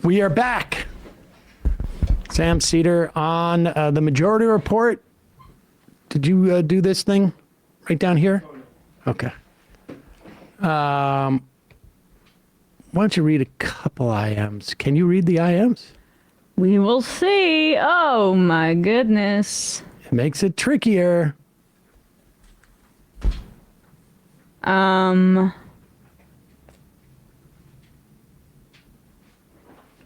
We are back. Sam Seder on the Majority Report. Did you do this thing right down here? Okay. Why don't you read a couple IMs? Can you read the IMs? We will see. Oh, my goodness. It makes it trickier.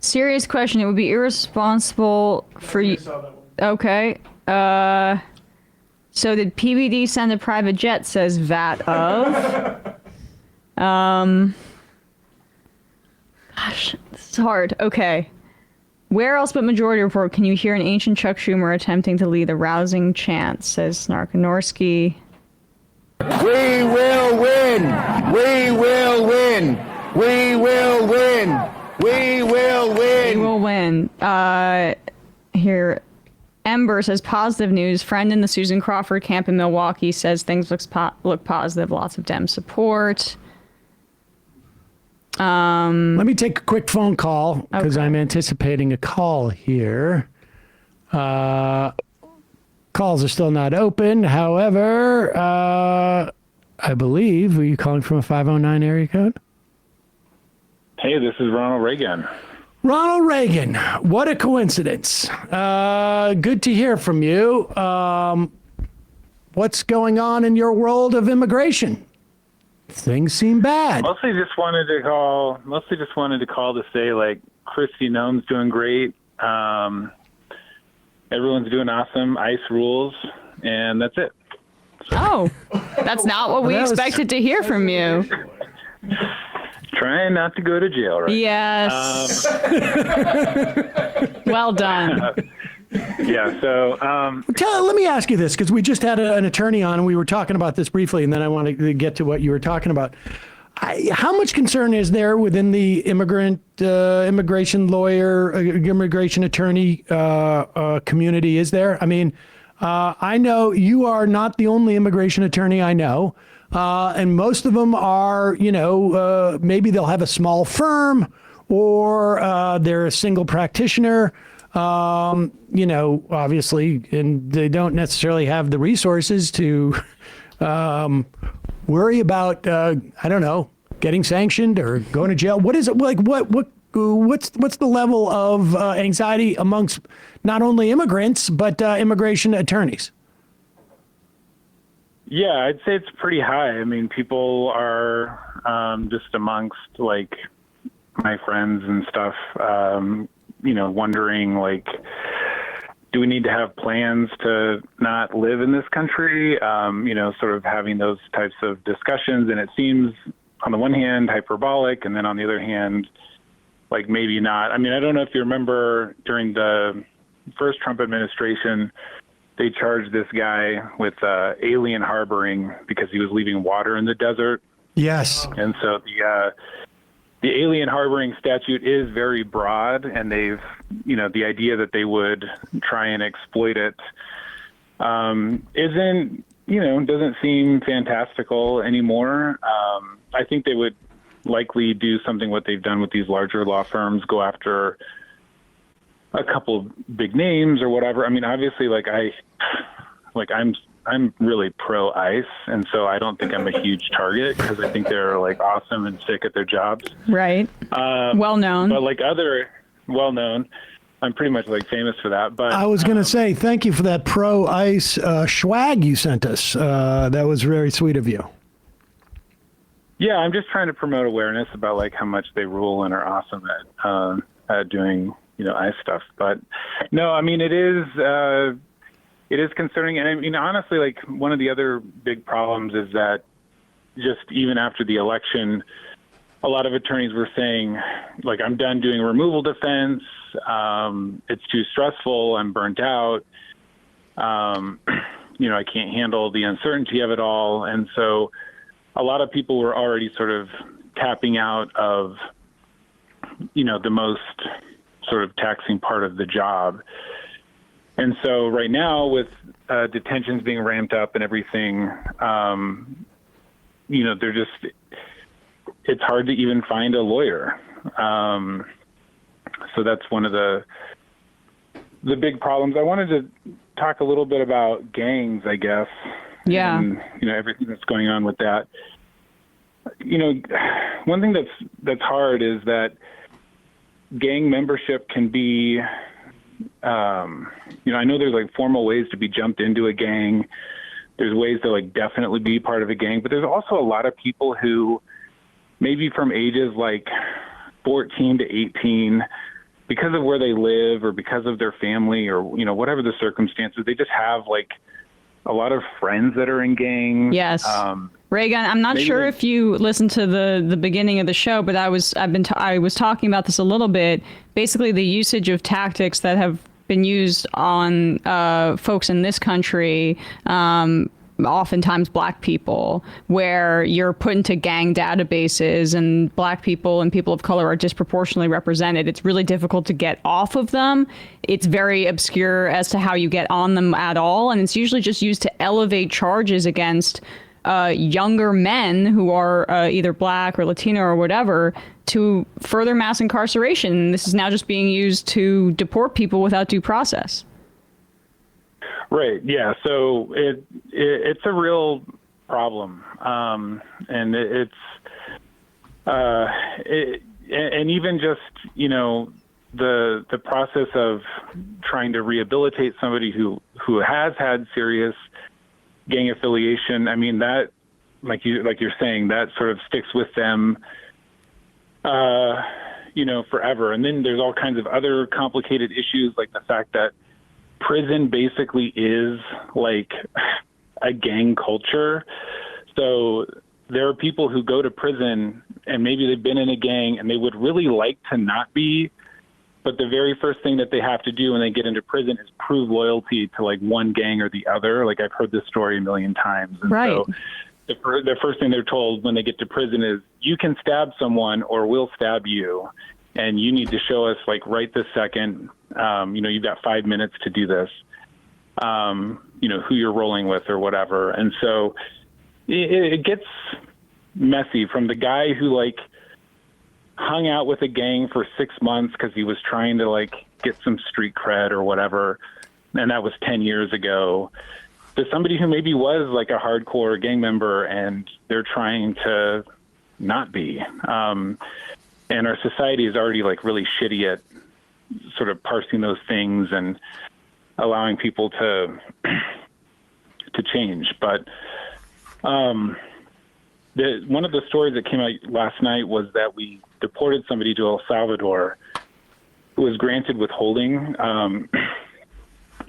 Serious question. It would be irresponsible for you. Okay. So did PBD send a private jet? Says VAT of. Gosh, this is hard. Okay. Where else but Majority Report can you hear an ancient Chuck Schumer attempting to lead a rousing chant? Says Snarkanorski. We will win. We will win. We will win. We will win. We will win. Here, Ember says positive news. Friend in the Susan Crawford camp in Milwaukee says things look positive. Lots of Dem support. Let me take a quick phone call because I'm anticipating a call here. Calls are still not open. However, I believe, were you calling from a 509 area code? Hey, this is Ronald Raygun. Ronald Raygun, what a coincidence. Good to hear from you. What's going on in your world of immigration? Things seem bad. Mostly just wanted to call to say, like, Kristi Noem's doing great. Everyone's doing awesome. ICE rules, and that's it. Oh, that's not what we expected to hear from you. Trying not to go to jail, right? Yes. Well done. Yeah, so... let me ask you this, because we just had an attorney on, and we were talking about this briefly, and then I want to get to what you were talking about. How much concern is there within the immigration lawyer, immigration attorney community? Is there? I mean, I know you are not the only immigration attorney I know. And most of them are, maybe they'll have a small firm or they're a single practitioner, obviously, and they don't necessarily have the resources to worry about, getting sanctioned or going to jail. What is it like? What's the level of anxiety amongst not only immigrants, but immigration attorneys? Yeah, I'd say it's pretty high. I mean, people are just amongst, like, my friends and stuff, wondering, like, do we need to have plans to not live in this country? Sort of having those types of discussions. And it seems, on the one hand, hyperbolic, and then on the other hand, like, maybe not. I mean, I don't know if you remember during the first Trump administration, they charged this guy with alien harboring because he was leaving water in the desert. Yes. And so the alien harboring statute is very broad, and they've, the idea that they would try and exploit it doesn't seem fantastical anymore. I think they would likely do something what they've done with these larger law firms, go after a couple big names or whatever. I mean, obviously, I'm really pro ICE, and so I don't think I'm a huge target because I think they're, like, awesome and sick at their jobs. Right. Well known. But like other well known, I'm pretty much, like, famous for that. But I was going to say thank you for that pro ICE swag you sent us. That was very sweet of you. Yeah, I'm just trying to promote awareness about, like, how much they rule and are awesome at doing ICE stuff. But no, I mean, it is concerning. And I mean, honestly, like, one of the other big problems is that just even after the election, a lot of attorneys were saying, like, I'm done doing removal defense. It's too stressful. I'm burnt out. I can't handle the uncertainty of it all. And so a lot of people were already sort of tapping out of, the most sort of taxing part of the job. And so right now, with detentions being ramped up and everything, it's hard to even find a lawyer. So that's one of the big problems. I wanted to talk a little bit about gangs, I guess. Yeah. And, everything that's going on with that. One thing that's hard is that gang membership can be, I know there's like formal ways to be jumped into a gang. There's ways to like definitely be part of a gang, but there's also a lot of people who maybe from ages like 14 to 18, because of where they live or because of their family or, whatever the circumstances, they just have like a lot of friends that are in gangs. Yes. Raygun, I'm not sure if you listened to the beginning of the show, but I was talking about this a little bit. Basically, the usage of tactics that have been used on folks in this country, oftentimes black people, where you're put into gang databases and black people and people of color are disproportionately represented. It's really difficult to get off of them. It's very obscure as to how you get on them at all. And it's usually just used to elevate charges against younger men who are either black or Latino or whatever to further mass incarceration. And this is now just being used to deport people without due process. Right. Yeah. So it's a real problem, and and even just the process of trying to rehabilitate somebody who has had serious gang affiliation. I mean, that like you're saying, that sort of sticks with them, forever. And then there's all kinds of other complicated issues, like the fact that prison basically is like a gang culture. So there are people who go to prison and maybe they've been in a gang and they would really like to not be, but the very first thing that they have to do when they get into prison is prove loyalty to like one gang or the other. Like I've heard this story a million times. And right. So the first thing they're told when they get to prison is you can stab someone or we'll stab you. And you need to show us like right this second, you've got 5 minutes to do this, who you're rolling with or whatever. And so it gets messy from the guy who like hung out with a gang for 6 months because he was trying to like get some street cred or whatever. And that was 10 years ago. To somebody who maybe was like a hardcore gang member and they're trying to not be. And our society is already like really shitty at sort of parsing those things and allowing people to change. But one of the stories that came out last night was that we deported somebody to El Salvador who was granted withholding,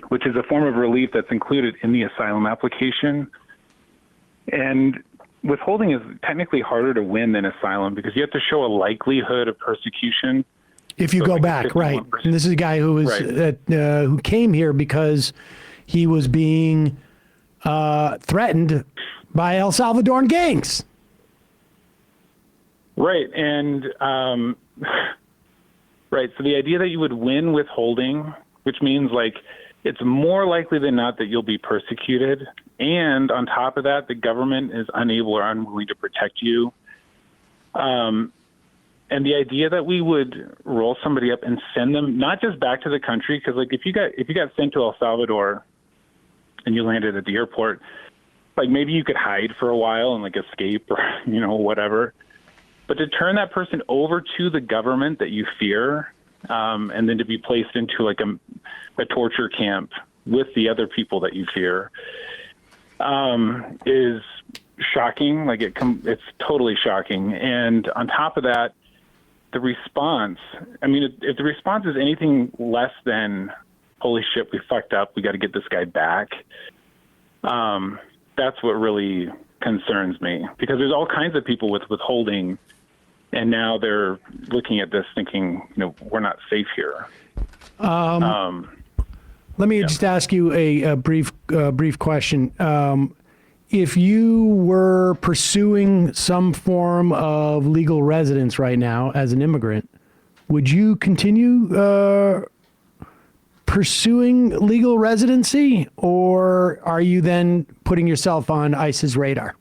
which is a form of relief that's included in the asylum application. And withholding is technically harder to win than asylum because you have to show a likelihood of persecution. If you go back, right. And this is a guy who was who came here because he was being threatened by El Salvadoran gangs. Right. And right. So the idea that you would win withholding, which means like it's more likely than not that you'll be persecuted. And on top of that, the government is unable or unwilling to protect you. And the idea that we would roll somebody up and send them not just back to the country, because like if you got sent to El Salvador and you landed at the airport, like maybe you could hide for a while and like escape or whatever. But to turn that person over to the government that you fear, and then to be placed into like a torture camp with the other people that you fear, is shocking. Like it's totally shocking. And on top of that, the response, I mean, if the response is anything less than, holy shit, we fucked up, we got to get this guy back, that's what really concerns me. Because there's all kinds of people with withholding, and now they're looking at this thinking, we're not safe here. Let me just ask you a brief question. If you were pursuing some form of legal residence right now as an immigrant, would you continue pursuing legal residency, or are you then putting yourself on ICE's radar?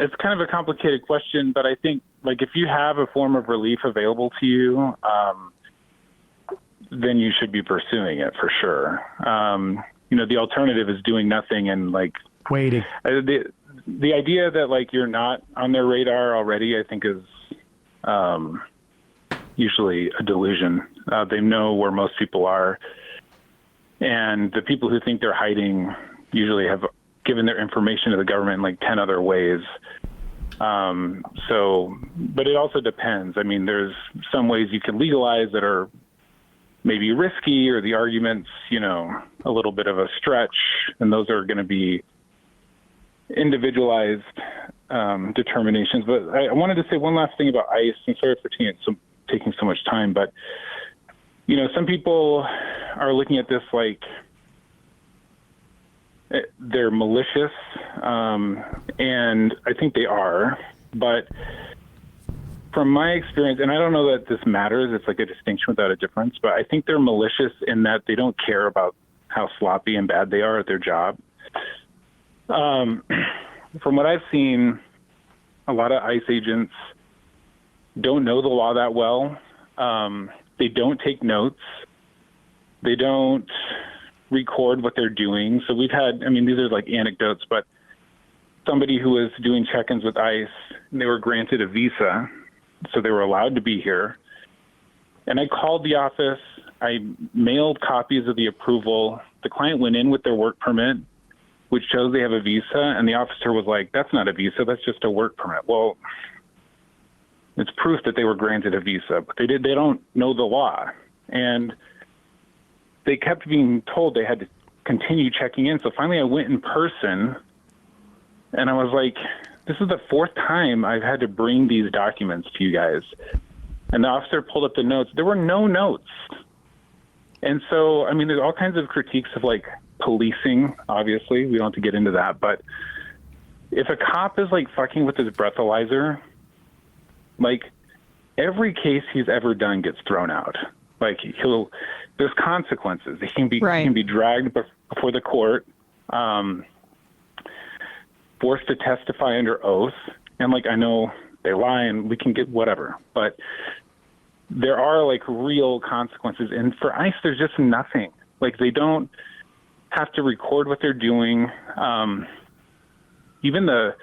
It's kind of a complicated question, but I think like if you have a form of relief available to you, then you should be pursuing it for sure. The alternative is doing nothing and like Waiting. The idea that like you're not on their radar already, I think is usually a delusion. They know where most people are, and the people who think they're hiding usually have given their information to the government in like 10 other ways. But it also depends. I mean, there's some ways you can legalize that are maybe risky, or the argument's, a little bit of a stretch, and those are going to be individualized determinations. But I wanted to say one last thing about ICE, and sorry for taking so much time, but some people are looking at this like they're malicious, and I think they are, but from my experience, and I don't know that this matters, it's like a distinction without a difference, but I think they're malicious in that they don't care about how sloppy and bad they are at their job. From what I've seen, a lot of ICE agents don't know the law that well. They don't take notes. They don't record what they're doing. So we've had, these are like anecdotes, but somebody who was doing check-ins with ICE, and they were granted a visa, so they were allowed to be here. And I called the office. I mailed copies of the approval. The client went in with their work permit, which shows they have a visa, and the officer was like, "That's not a visa, that's just a work permit." Well, it's proof that they were granted a visa, but they don't know the law. And they kept being told they had to continue checking in. So finally I went in person, and I was like, this is the fourth time I've had to bring these documents to you guys. And the officer pulled up the notes. There were no notes. And so, there's all kinds of critiques of like policing, obviously. We don't have to get into that. But if a cop is like fucking with his breathalyzer, like every case he's ever done gets thrown out. Like there's consequences. He can be dragged before the court, forced to testify under oath. And like, I know they lie and we can get whatever, but there are like real consequences. And for ICE, there's just nothing. Like they don't have to record what they're doing. Even the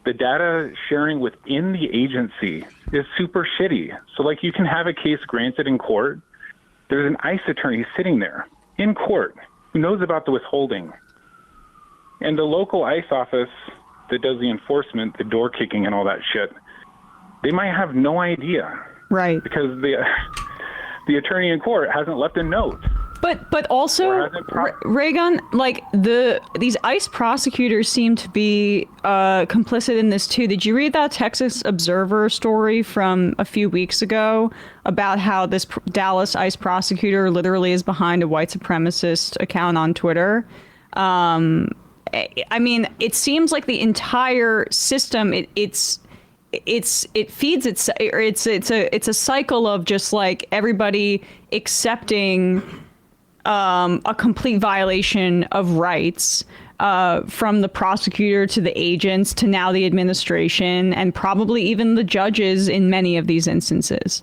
data sharing within the agency is super shitty. So like you can have a case granted in court. There's an ICE attorney sitting there in court who knows about the withholding. And the local ICE office that does the enforcement, the door kicking and all that shit, they might have no idea. Right. Because the attorney in court hasn't left a note. But also, Raygun, like these ICE prosecutors seem to be complicit in this too. Did you read that Texas Observer story from a few weeks ago about how this Dallas ICE prosecutor literally is behind a white supremacist account on Twitter? It seems like the entire system it feeds it's a cycle of just like everybody accepting a complete violation of rights, from the prosecutor to the agents to now the administration and probably even the judges in many of these instances.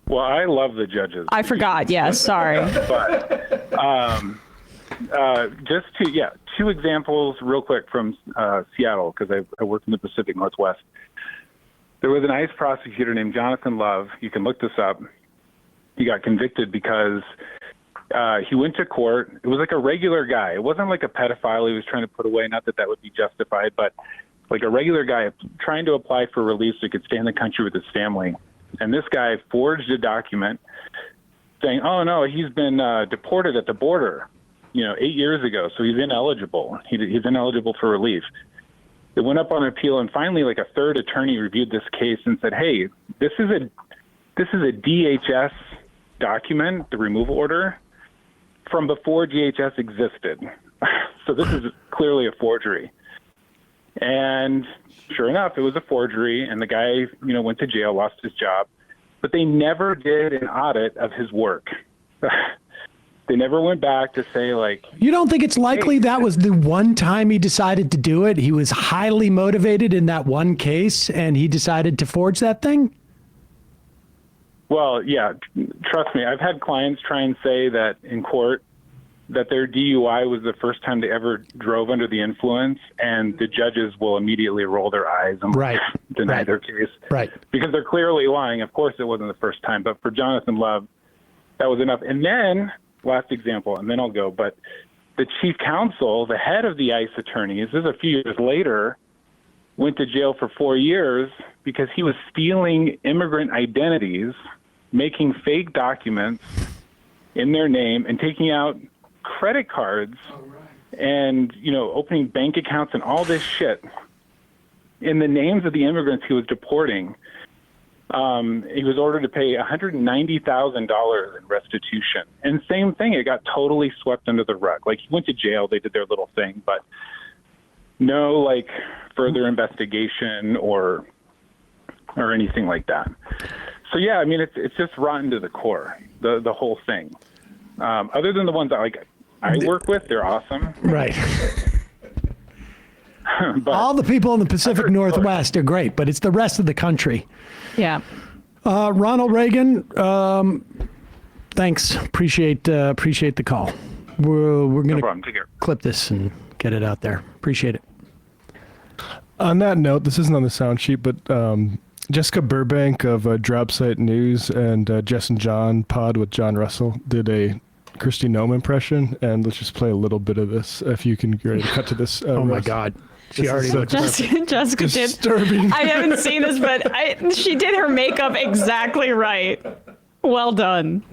Well, I love the judges. I forgot. Yes, sorry. But just two examples real quick from Seattle, because I work in the Pacific Northwest. There was an ICE prosecutor named Jonathan Love. You can look this up. He got convicted because he went to court. It was like a regular guy. It wasn't like a pedophile he was trying to put away. Not that that would be justified, but like a regular guy trying to apply for release so he could stay in the country with his family. And this guy forged a document saying, oh, no, he's been deported at the border, 8 years ago. So he's ineligible. He's ineligible for relief. It went up on appeal, and finally, like a third attorney reviewed this case and said, hey, this is a DHS document, the removal order, from before DHS existed. So this is clearly a forgery. And sure enough, it was a forgery, and the guy, went to jail, lost his job. But they never did an audit of his work. They never went back to say, like, You don't think it's likely that was the one time he decided to do it? He was highly motivated in that one case, and he decided to forge that thing? well, yeah, trust me. I've had clients try and say that in court that their DUI was the first time they ever drove under the influence, and the judges will immediately roll their eyes and deny their case. Right. Because they're clearly lying. Of course it wasn't the first time, but for Jonathan Love, that was enough. And then, last example, and then I'll go, but the chief counsel, the head of the ICE attorneys, this is a few years later, went to jail for 4 years because he was stealing immigrant identities, making fake documents in their name, and taking out credit cards and, opening bank accounts and all this shit in the names of the immigrants he was deporting. He was ordered to pay $190,000 in restitution. And same thing, it got totally swept under the rug. Like, he went to jail, they did their little thing, but no, further investigation or anything like that. So, yeah, I mean, it's just rotten to the core, the whole thing. Other than the ones that, I work with, they're awesome. Right. But all the people in the Pacific Northwest are great, but it's the rest of the country. Yeah. Ronald Raygun, thanks. Appreciate the call. We're going to clip this and get it out there. Appreciate it. On that note, this isn't on the sound sheet, but Jessica Burbank of Drop Site News and Jess and John pod with John Russell did a Kristi Noem impression, and let's just play a little bit of this. If you can get ready to cut to this. Oh my God. She already looks Jessica disturbing. did. I haven't seen this, but she did her makeup exactly right. Well done.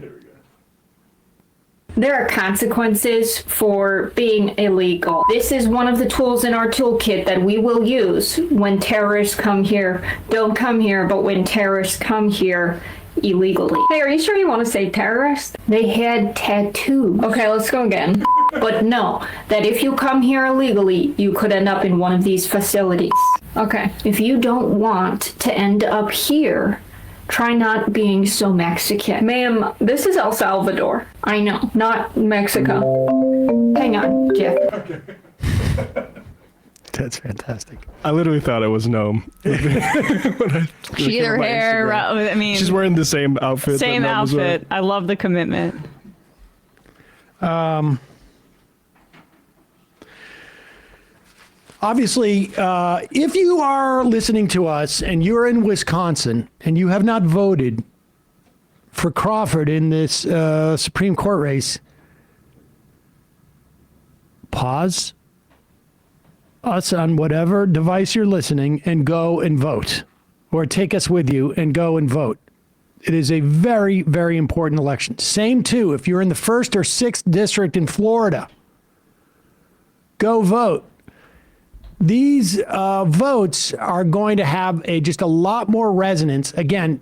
There are consequences for being illegal. This is one of the tools in our toolkit that we will use when terrorists come here. Don't come here, but when terrorists come here illegally. Hey, are you sure you want to say terrorist? They had tattoos. Okay, let's go again. But no, that if you come here illegally, you could end up in one of these facilities. Okay, if you don't want to end up here, try not being so Mexican. Ma'am, this is El Salvador. I know, not Mexico. Hang on, Jeff. That's fantastic. I literally thought it was Noem. She did her hair. I mean, she's wearing the same outfit. Same outfit. I love the commitment. Obviously, if you are listening to us and you're in Wisconsin and you have not voted for Crawford in this Supreme Court race, pause us on whatever device you're listening and go and vote, or take us with you and go and vote. It is a very, very important election. Same too, if you're in the 1st or 6th district in Florida, go vote. These votes are going to have just a lot more resonance. Again,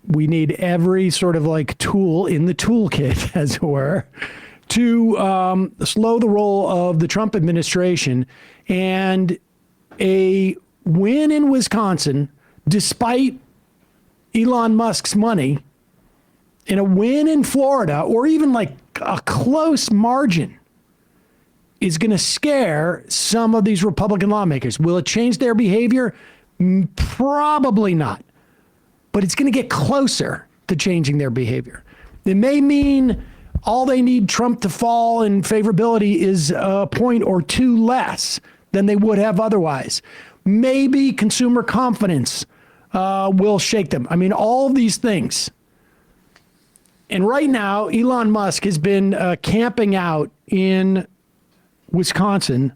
we need every sort of tool in the toolkit, as it were, to slow the roll of the Trump administration. And a win in Wisconsin, despite Elon Musk's money, and a win in Florida, or even a close margin, is going to scare some of these Republican lawmakers. Will it change their behavior? Probably not. But it's going to get closer to changing their behavior. It may mean all they need Trump to fall in favorability is a point or two less than they would have otherwise. Maybe consumer confidence will shake them. I mean, all of these things. And right now, Elon Musk has been camping out in Wisconsin.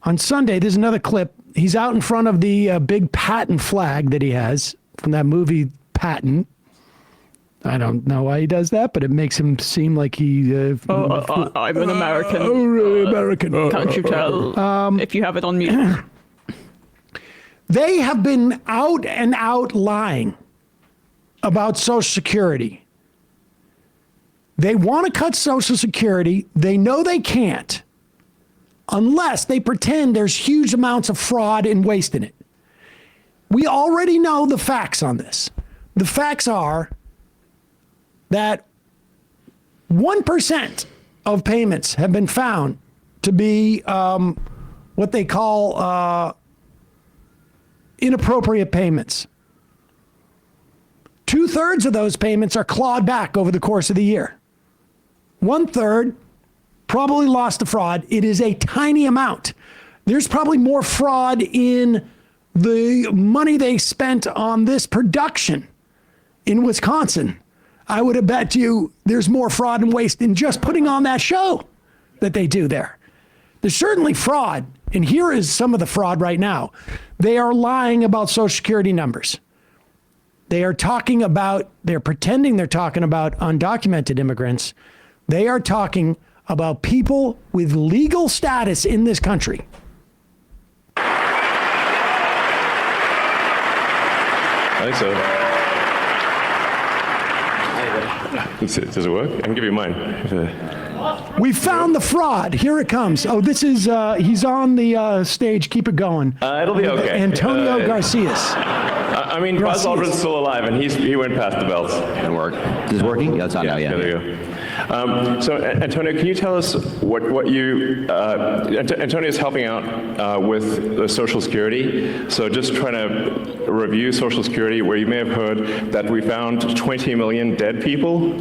On Sunday, there's another clip. He's out in front of the big patent flag that he has from that movie Patent. I don't know why he does that, but it makes him seem like he... I'm an American. Really American. Can't you tell if you have it on mute? They have been out and out lying about Social Security. They want to cut Social Security. They know they can't unless they pretend there's huge amounts of fraud and waste in it. We already know the facts on this. The facts are that 1% of payments have been found to be what they call inappropriate payments. 2/3 of those payments are clawed back over the course of the year. 1/3 probably lost to fraud. It is a tiny amount. There's probably more fraud in the money they spent on this production in Wisconsin. I would have bet you there's more fraud and waste in just putting on that show that they do there. There's certainly fraud, and here is some of the fraud right now. They are lying about Social Security numbers. They're pretending they're talking about undocumented immigrants. They are talking about people with legal status in this country. I think so. Does it work? I can give you mine. We found the fraud. Here it comes. Oh, this is, he's on the stage. Keep it going. It'll be okay. Antonio Garcias. I mean, Buzz Aldrin's still alive, and he went past the bells. It'll work. Is it working? Yeah, it's on now, yeah. There you go. So, Antonio, can you tell us what you, Antonio's helping out with the Social Security. So just trying to review Social Security, where you may have heard that we found 20 million dead people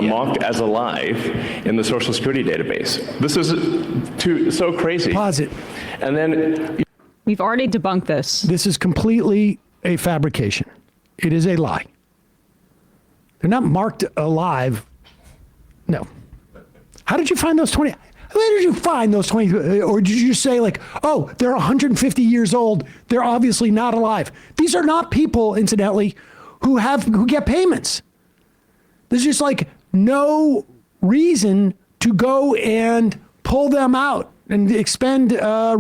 marked as alive in the Social Security database. This is so crazy. Pause it. And then... We've already debunked this. This is completely a fabrication. It is a lie. They're not marked alive. No. How did you find those 20? Where did you find those 20? Or did you just say like, oh, they're 150 years old. They're obviously not alive. These are not people, incidentally, who get payments. There's just like no reason to go and pull them out and expend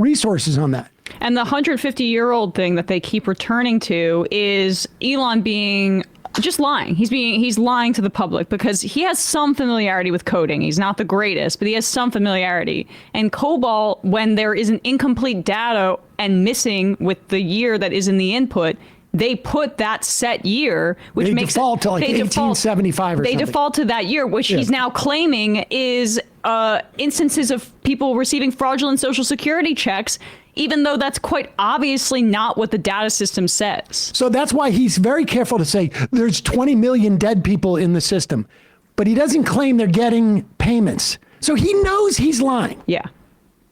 resources on that. And the 150-year-old thing that they keep returning to is Elon being just lying. He's lying to the public because he has some familiarity with coding. He's not the greatest, but he has some familiarity. And COBOL, when there is an incomplete data and missing with the year that is in the input, they put that set year, which they makes default to like 1875 or something. They default to that year, which he's now claiming is instances of people receiving fraudulent Social Security checks, even though that's quite obviously not what the data system says. So that's why he's very careful to say there's 20 million dead people in the system, but he doesn't claim they're getting payments. So he knows he's lying. Yeah.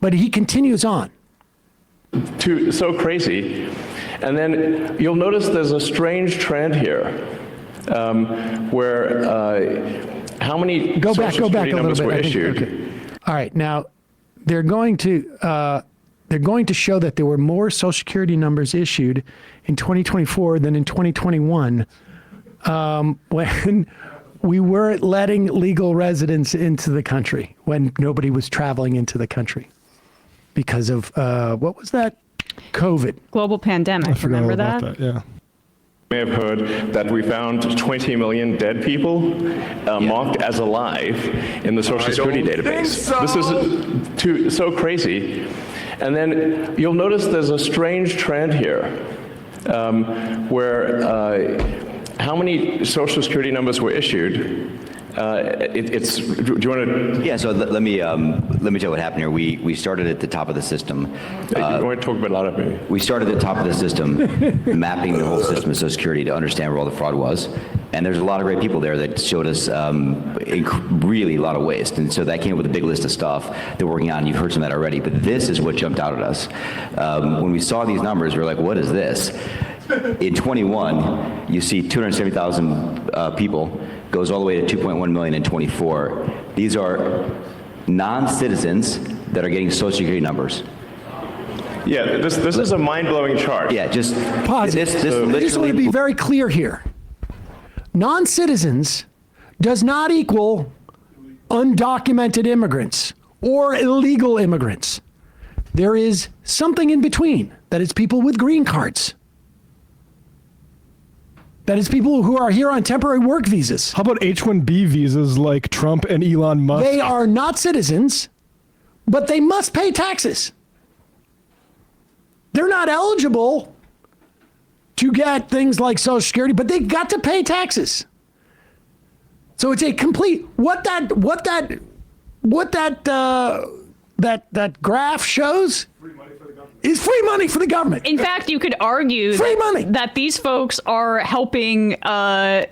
But he continues on. So crazy. And then you'll notice there's a strange trend here where how many Social Security numbers were issued. Okay. All right. Now, they're going to show that there were more Social Security numbers issued in 2024 than in 2021 when we weren't letting legal residents into the country, when nobody was traveling into the country because of, what was that? COVID. Global pandemic. Remember that? Yeah. You may have heard that we found 20 million dead people marked as alive in the Social Security database. This is so crazy. And then you'll notice there's a strange trend here where how many Social Security numbers were issued. Do you want to? Yeah. So let me tell you what happened here. We started at the top of the system. You want to talk about a lot of maybe? We started at the top of the system, mapping the whole system of Social Security to understand where all the fraud was. And there's a lot of great people there that showed us really a lot of waste. And so that came up with a big list of stuff they're working on. You've heard some of that already. But this is what jumped out at us. When we saw these numbers, we were like, what is this? In 21, you see 270,000 people. Goes all the way to 2.1 million in 24. These are non-citizens that are getting Social Security numbers. Yeah, this is a mind-blowing chart. Yeah, just pause. I just want to be very clear here. Non-citizens does not equal undocumented immigrants or illegal immigrants. There is something in between. That is people with green cards. That is people who are here on temporary work visas. How about H-1B visas like Trump and Elon Musk? They are not citizens, but they must pay taxes. They're not eligible to get things like Social Security, but they got to pay taxes. So it's a complete what that graph shows is free money for the government. In fact, you could argue that these folks are helping, fund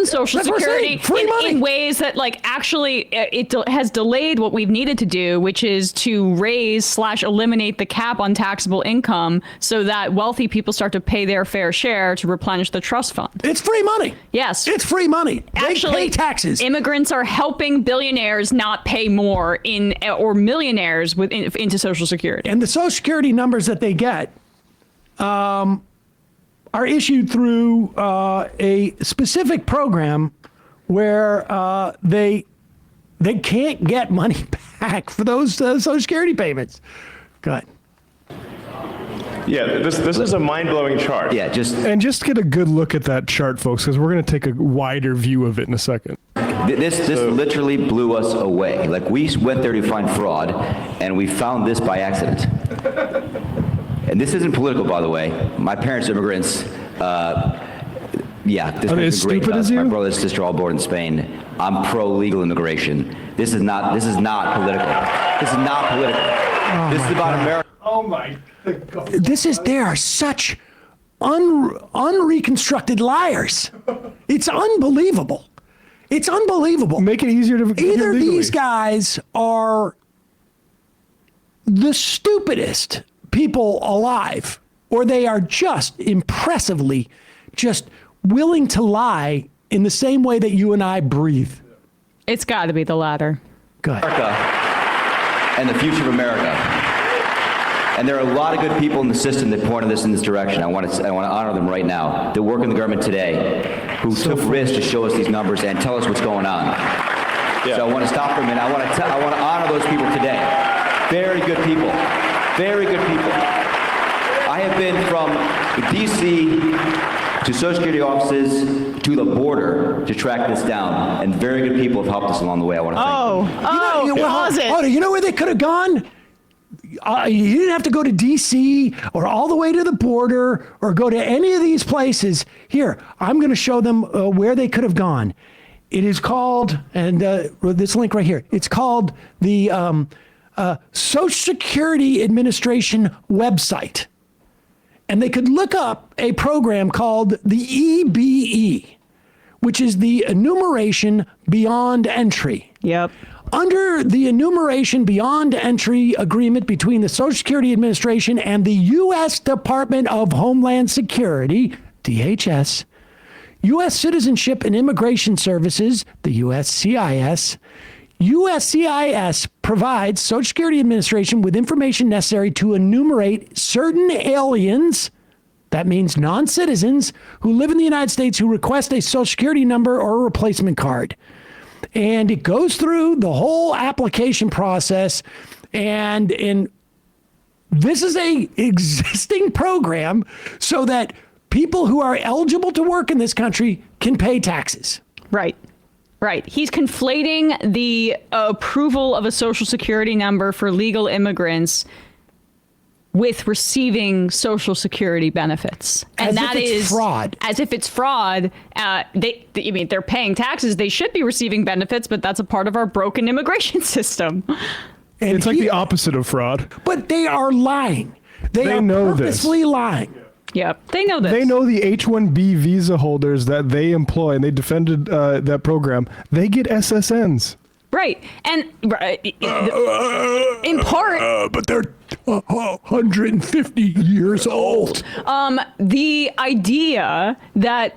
Social Security in ways that, like, actually it has delayed what we've needed to do, which is to raise/eliminate the cap on taxable income so that wealthy people start to pay their fair share to replenish the trust fund. It's free money. Yes. It's free money. Actually, they pay taxes. Immigrants are helping billionaires not pay more or millionaires into Social Security. And the Social Security numbers that they get are issued through a specific program where they can't get money back for those Social Security payments. Go ahead. Yeah, this is a mind-blowing chart. Yeah, just get a good look at that chart, folks, because we're going to take a wider view of it in a second. This literally blew us away. Like, we went there to find fraud, and we found this by accident. And this isn't political, by the way. My parents are immigrants. Yeah, this as great. Stupid as you? My brother and sister all born in Spain. I'm pro-legal immigration. This is not political. This is not political. This is about America. Oh my God. They are such unreconstructed liars. It's unbelievable. It's unbelievable. Make it easier to Either these guys are the stupidest people alive, or they are just impressively just willing to lie in the same way that you and I breathe. It's got to be the latter. Go ahead. America and the future of America. And there are a lot of good people in the system that pointed this in this direction. I want to honor them right now. That work in the government today, who took risks to show us these numbers and tell us what's going on. Yeah. So I want to stop for a minute. I want to honor those people today. Very good people. Very good people. I have been from D.C. to Social Security offices to the border to track this down, and very good people have helped us along the way. I want to thank you. You know where they could have gone? You didn't have to go to D.C. or all the way to the border or go to any of these places. Here, I'm going to show them where they could have gone. It is called, and this link right here, it's called the Social Security Administration website. And they could look up a program called the EBE, which is the Enumeration Beyond Entry. Yep. Under the Enumeration Beyond Entry agreement between the Social Security Administration and the U.S. Department of Homeland Security, DHS, U.S. Citizenship and Immigration Services, the USCIS, USCIS provides Social Security Administration with information necessary to enumerate certain aliens, that means non-citizens, who live in the United States who request a Social Security number or a replacement card. And it goes through the whole application process, and this is a existing program so that people who are eligible to work in this country can pay taxes. Right. Right. He's conflating the approval of a Social Security number for legal immigrants with receiving Social Security benefits. And that is fraud. As if it's fraud. They're paying taxes. They should be receiving benefits, but that's a part of our broken immigration system. And it's like the opposite of fraud. But they are lying. They are know purposely lying. Yep, they know this. They know the H-1B visa holders that they employ, and they defended that program. They get SSNs. Right, and in part, but they're 150 years old. The idea that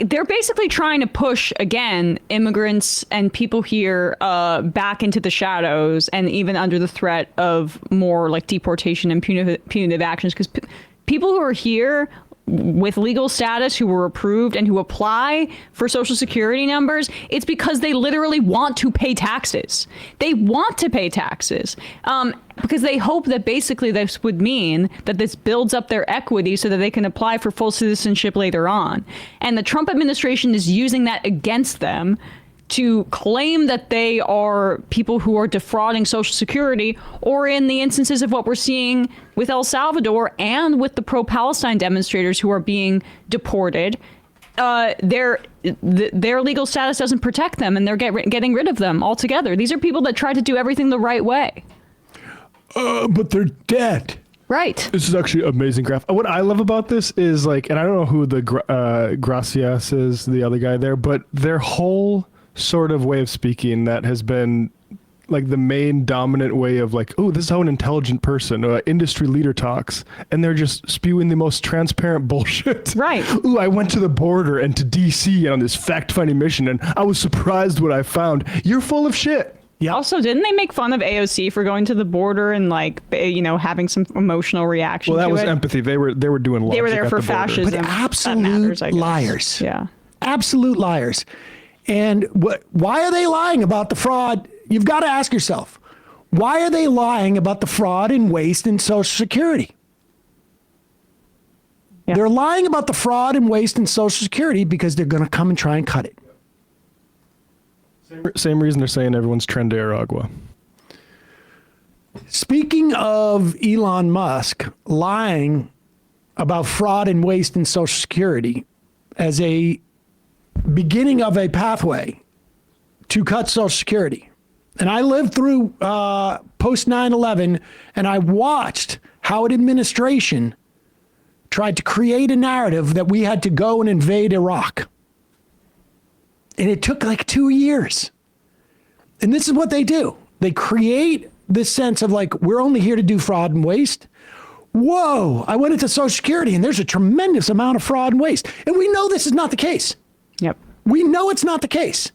they're basically trying to push again immigrants and people here back into the shadows, and even under the threat of more like deportation and punitive actions, because people who are here with legal status, who were approved and who apply for Social Security numbers, it's because they literally want to pay taxes. They want to pay taxes because they hope that basically this would mean that this builds up their equity so that they can apply for full citizenship later on. And the Trump administration is using that against them to claim that they are people who are defrauding Social Security, or in the instances of what we're seeing with El Salvador and with the pro-Palestine demonstrators who are being deported, their legal status doesn't protect them, and they're getting rid of them altogether. These are people that try to do everything the right way. But they're dead. Right. This is actually an amazing graph. What I love about this is like, and I don't know who the Gracias is, the other guy there, but their whole sort of way of speaking that has been like the main dominant way of like, oh, this is how an intelligent person, industry leader talks. And they're just spewing the most transparent bullshit. Right. Ooh, I went to the border and to DC on this fact-finding mission, and I was surprised what I found. You're full of shit. Yeah. Also, didn't they make fun of AOC for going to the border and like, having some emotional reaction? Well, that to was it? empathy. They were doing logic. They were there at for the border. fascism. But That absolute matters, I guess. liars. Yeah. Absolute liars. And why are they lying about the fraud? You've got to ask yourself, why are they lying about the fraud and waste in Social Security? Yeah. They're lying about the fraud and waste in Social Security because they're going to come and try and cut it. Same reason they're saying everyone's tren de Aragua. Speaking of Elon Musk lying about fraud and waste in Social Security as a beginning of a pathway to cut Social Security. And I lived through post 9/11, and I watched how an administration tried to create a narrative that we had to go and invade Iraq. And it took like 2 years. And this is what they do. They create this sense of like, we're only here to do fraud and waste. Whoa, I went into Social Security and there's a tremendous amount of fraud and waste. And we know this is not the case. Yep. We know it's not the case.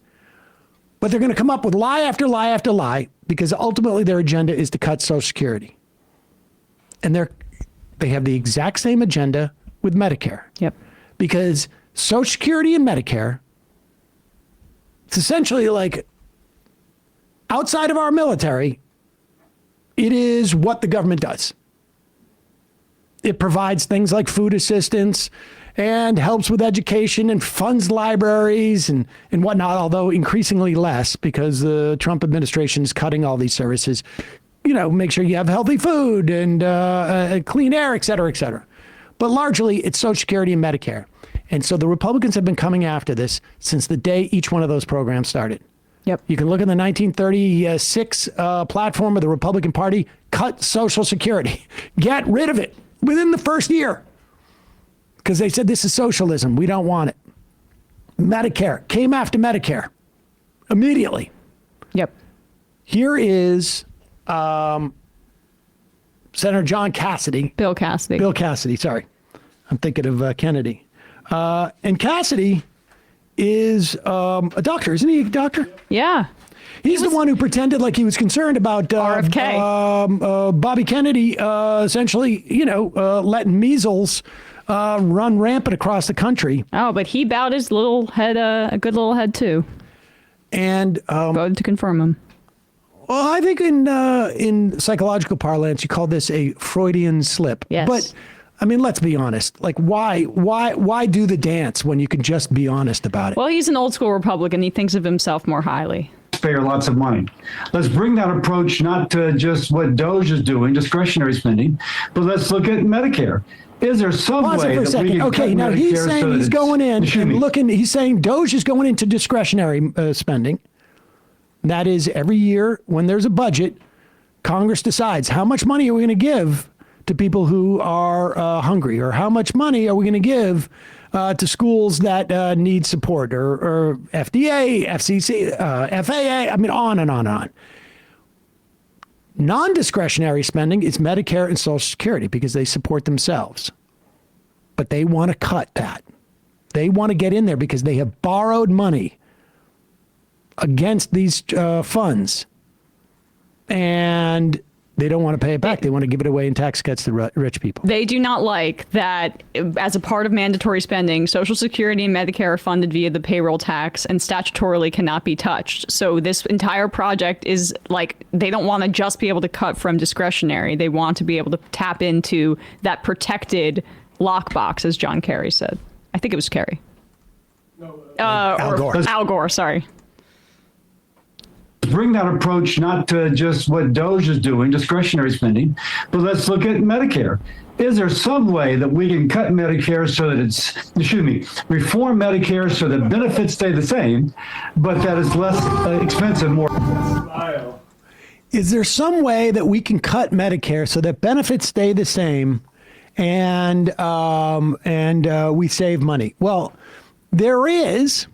But they're going to come up with lie after lie after lie because ultimately their agenda is to cut Social Security. And they have the exact same agenda with Medicare. Yep. Because Social Security and Medicare, it's essentially like outside of our military, it is what the government does. It provides things like food assistance and helps with education and funds libraries and whatnot, although increasingly less because the Trump administration is cutting all these services. Make sure you have healthy food and clean air, et cetera, et cetera. But largely, it's Social Security and Medicare. And so the Republicans have been coming after this since the day each one of those programs started. Yep. You can look at the 1936 platform of the Republican Party, cut Social Security, get rid of it within the first year. Because they said this is socialism. We don't want it. Medicare came after Medicare immediately. Yep. Here is Senator John Cassidy. Bill Cassidy. Bill Cassidy, sorry. I'm thinking of Kennedy. And Cassidy is a doctor, isn't he a doctor? Yeah. He's the one who pretended like he was concerned about RFK. Bobby Kennedy essentially, letting measles run rampant across the country. Oh, but he bowed his little head, a good little head too. And voted to confirm him. Well, I think in psychological parlance, you call this a Freudian slip. Yes. But I mean, let's be honest. Like, why do the dance when you can just be honest about it? Well, he's an old school Republican. He thinks of himself more highly. Taxpayer lots of money. Let's bring that approach not to just what DOGE is doing, discretionary spending, but let's look at Medicare. Is there some Pause way it for a that second. we can Okay, cut now Medicare he's saying so he's that going in excuse and me. looking. He's saying DOGE is going into discretionary spending. That is, every year when there's a budget, Congress decides how much money are we going to give to people who are hungry, or how much money are we going to give to schools that need support, or FDA, FCC, FAA. I mean, on and on and on. Non-discretionary spending is Medicare and Social Security because they support themselves. But they want to cut that. They want to get in there because they have borrowed money against these funds. And they don't want to pay it back. They want to give it away in tax cuts to rich people. They do not like that as a part of mandatory spending, Social Security and Medicare are funded via the payroll tax and statutorily cannot be touched. So this entire project is like, they don't want to just be able to cut from discretionary. They want to be able to tap into that protected lockbox, as John Kerry said. I think it was Kerry. Al Gore. Al Gore, sorry. bring that approach not to just what Doge is doing, discretionary spending, but let's look at Medicare. Is there some way that we can cut Medicare so that reform Medicare so that benefits stay the same, but that it's less expensive, more? Is there some way that we can cut Medicare so that benefits stay the same and we save money? Well, there is.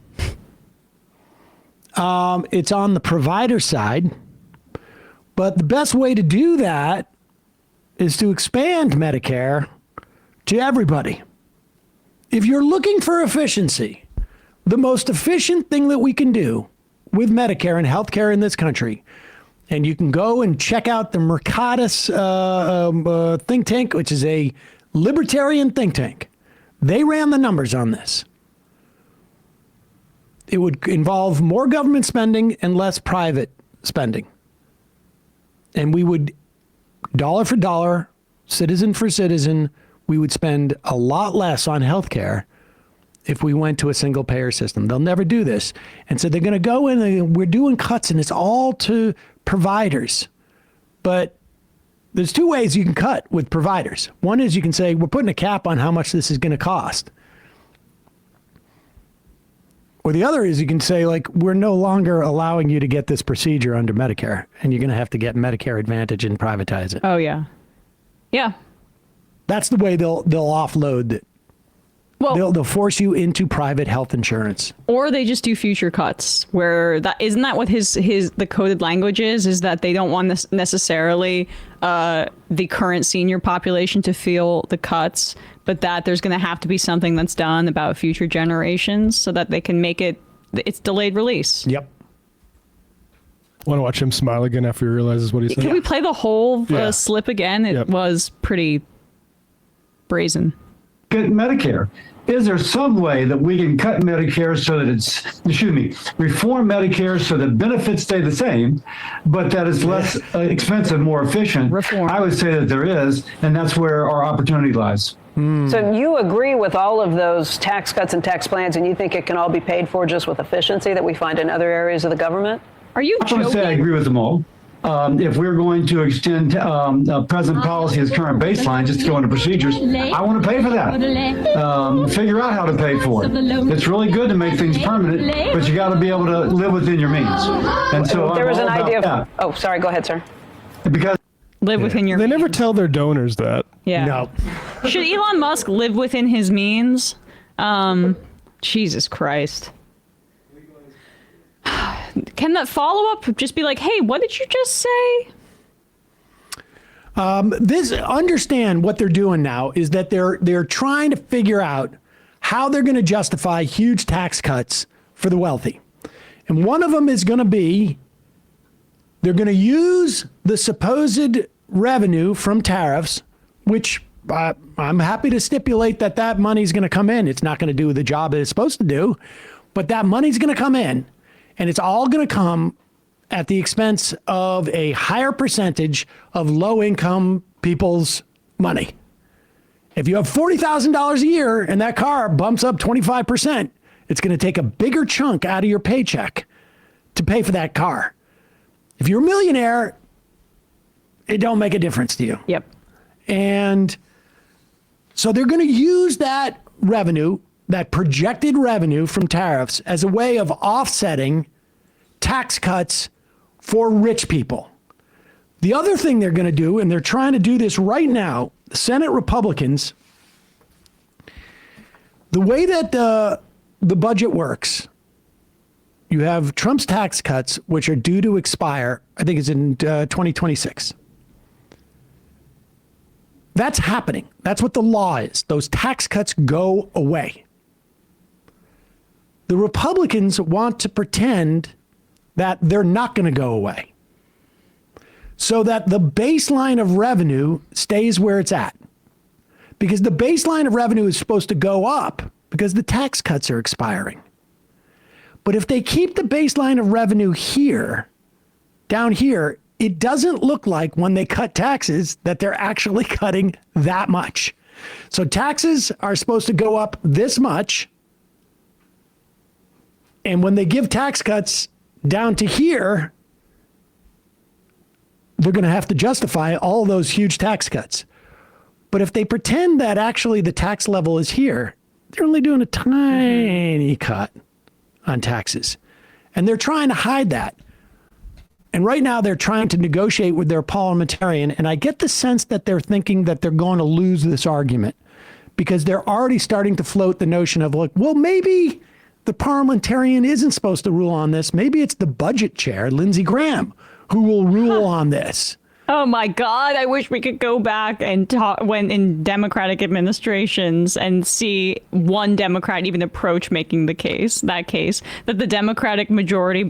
It's on the provider side, but the best way to do that is to expand Medicare to everybody. If you're looking for efficiency, the most efficient thing that we can do with Medicare and healthcare in this country, and you can go and check out the Mercatus think tank, which is a libertarian think tank. They ran the numbers on this. It would involve more government spending and less private spending. And we would, dollar for dollar, citizen for citizen, we would spend a lot less on healthcare if we went to a single payer system. They'll never do this. And so they're going to go in and we're doing cuts and it's all to providers. But there's two ways you can cut with providers. One is you can say, we're putting a cap on how much this is going to cost. Or the other is you can say, like, we're no longer allowing you to get this procedure under Medicare, and you're going to have to get Medicare Advantage and privatize it. Oh, yeah. Yeah. That's the way they'll offload it. Well, They'll force you into private health insurance. or they just do future cuts where isn't that what the coded language is that they don't want this necessarily the current senior population to feel the cuts, but that there's going to have to be something that's done about future generations so that they can make it's delayed release. Yep. Want to watch him smile again after he realizes what he said? Can we play the whole slip again? It was pretty brazen. Get Medicare. Is there some way that we can cut Medicare so that reform Medicare so that benefits stay the same, but that it's less expensive, more efficient? Reform. I would say that there is, and that's where our opportunity lies. So you agree with all of those tax cuts and tax plans, and you think it can all be paid for just with efficiency that we find in other areas of the government? Are you I would say I agree with them all. If we're going to extend present policy as current baseline just to go into procedures, I want to pay for that. Figure out how to pay for it. It's really good to make things permanent, but you got to be able to live within your means. And so There was I'm an all idea about of, oh, sorry, go ahead, sir. that. Because live within your They never means? tell their donors that. Yeah. No. Should Elon Musk live within his means? Jesus Christ. Can that follow-up just be like, hey, what did you just say? Understand what they're doing now is that they're trying to figure out how they're going to justify huge tax cuts for the wealthy. And one of them is going to be they're going to use the supposed revenue from tariffs, which I'm happy to stipulate that money's going to come in. It's not going to do the job that it's supposed to do, but that money's going to come in. And it's all going to come at the expense of a higher percentage of low-income people's money. If you have $40,000 a year and that car bumps up 25%, it's going to take a bigger chunk out of your paycheck to pay for that car. If you're a millionaire, it don't make a difference to you. Yep. And so they're going to use that revenue, that projected revenue from tariffs, as a way of offsetting tax cuts for rich people. The other thing they're going to do, and they're trying to do this right now, Senate Republicans, the way that the budget works, you have Trump's tax cuts, which are due to expire, I think it's in 2026. That's happening. That's what the law is. Those tax cuts go away. The Republicans want to pretend that they're not going to go away, so that the baseline of revenue stays where it's at. Because the baseline of revenue is supposed to go up because the tax cuts are expiring. But if they keep the baseline of revenue here, down here, it doesn't look like when they cut taxes that they're actually cutting that much. So taxes are supposed to go up this much. And when they give tax cuts down to here, they're going to have to justify all those huge tax cuts. But if they pretend that actually the tax level is here, they're only doing a tiny cut on taxes. And they're trying to hide that. And right now they're trying to negotiate with their parliamentarian. And I get the sense that they're thinking that they're going to lose this argument because they're already starting to float the notion of like, well, maybe the parliamentarian isn't supposed to rule on this. Maybe it's the budget chair, Lindsey Graham, who will rule on this. Oh my God, I wish we could go back and talk when in Democratic administrations and see one Democrat even approach making that case that the Democratic majority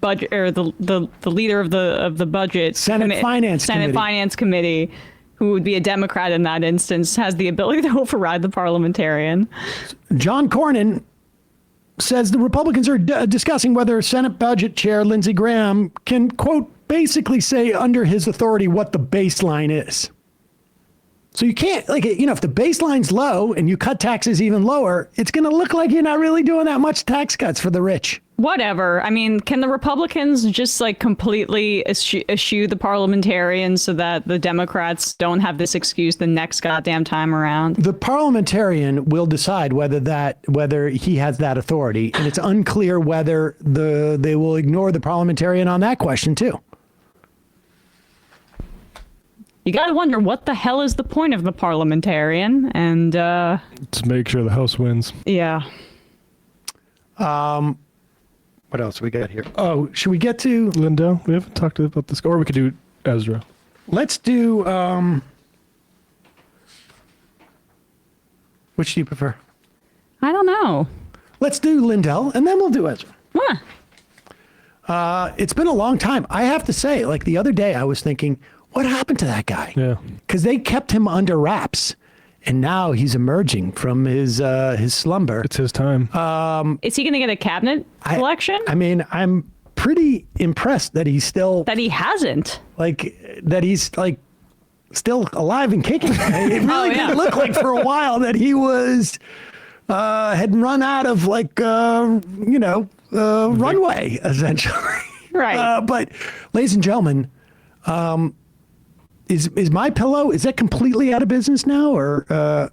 budget or the leader of the budget Senate Finance Committee, who would be a Democrat in that instance, has the ability to override the parliamentarian. John Cornyn says the Republicans are discussing whether Senate Budget Chair Lindsey Graham can, quote, basically say under his authority what the baseline is. So you can't, like, you know, if the baseline's low and you cut taxes even lower, it's going to look like you're not really doing that much tax cuts for the rich. Whatever. I mean, can the Republicans just like completely eschew the parliamentarians so that the Democrats don't have this excuse the next goddamn time around? The parliamentarian will decide whether he has that authority, and it's unclear whether they will ignore the parliamentarian on that question too. You got to wonder what the hell is the point of the parliamentarian, and to make sure the House wins. Yeah. What else we got here? Oh, should we get to Lindell? We haven't talked about this, or we could do Ezra. Let's do. Which do you prefer? I don't know. Let's do Lindell, and then we'll do Ezra. Huh. It's been a long time. I have to say, like the other day, I was thinking, what happened to that guy? Yeah. Because they kept him under wraps, and now he's emerging from his slumber. It's his time. Is he going to get a cabinet election? I mean, I'm pretty impressed that he's still that he hasn't. That he's like still alive and kicking. It really didn't look like for a while that he was had run out of runway essentially. Right. But ladies and gentlemen, Is MyPillow, is that completely out of business now, or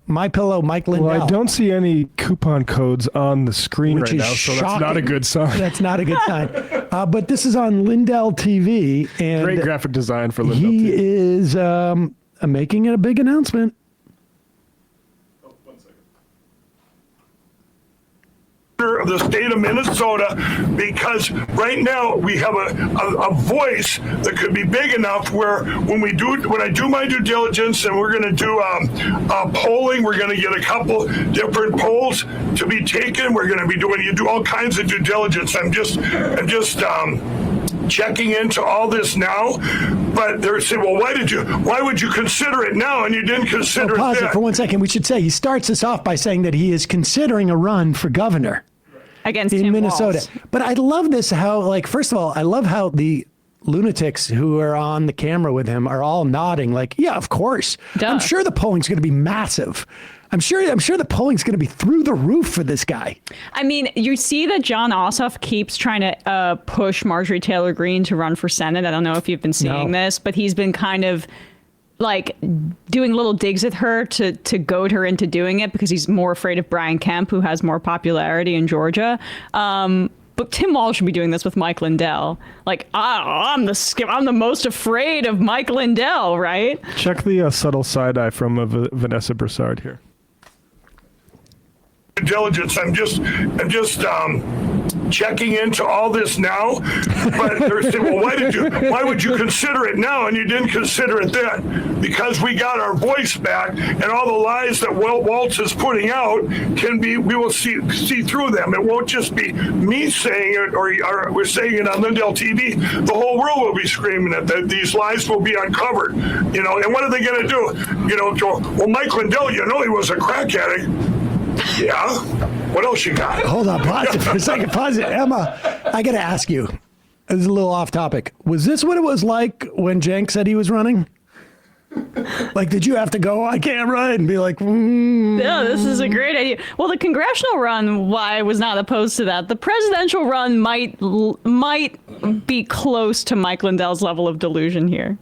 MyPillow, Mike Lindell? Well, I don't see any coupon codes on the screen Which right is now, so shocking. that's not a good sign. That's not a good sign. But this is on Lindell TV. And great graphic design for Lindell he TV. is making a big announcement. Of the state of Minnesota, because right now we have a voice that could be big enough where when I do my due diligence and we're going to do polling, we're going to get a couple different polls to be taken. We're going to be you do all kinds of due diligence. I'm just checking into all this now, but they're saying, well, why would you consider it now and you didn't consider Pause it then? it for 1 second. We should say he starts us off by saying that he is considering a run for governor against in Tim Minnesota. Walz. But I love this, how, like, first of all, I love how the lunatics who are on the camera with him are all nodding like, yeah, of course. Duh. I'm sure the polling's going to be massive. I'm sure the polling's going to be through the roof for this guy. I mean, you see that John Ossoff keeps trying to push Marjorie Taylor Greene to run for Senate. I don't know if you've been seeing this, but he's been kind of like doing little digs at her to goad her into doing it because he's more afraid of Brian Kemp, who has more popularity in Georgia. But Tim Walz should be doing this with Mike Lindell. Like, I'm the most afraid of Mike Lindell, right? Check the subtle side eye from Vanessa Broussard here. Diligence. I'm just checking into all this now, but they're saying, well, why would you consider it now and you didn't consider it then? Because we got our voice back, and all the lies that Waltz is putting out we will see through them. It won't just be me saying it, or we're saying it on Lindell TV. The whole world will be screaming it. That these lies will be uncovered. And what are they going to do? Well, Mike Lindell, he was a crack addict. Yeah. What else you got? Hold on, pause it for a second. Pause it. Emma, I got to ask you. This is a little off topic. Was this what it was like when Cenk said he was running? Like, did you have to go on camera and be like, No, this is a great idea. Well, the congressional run, I was not opposed to that. The presidential run might be close to Mike Lindell's level of delusion here.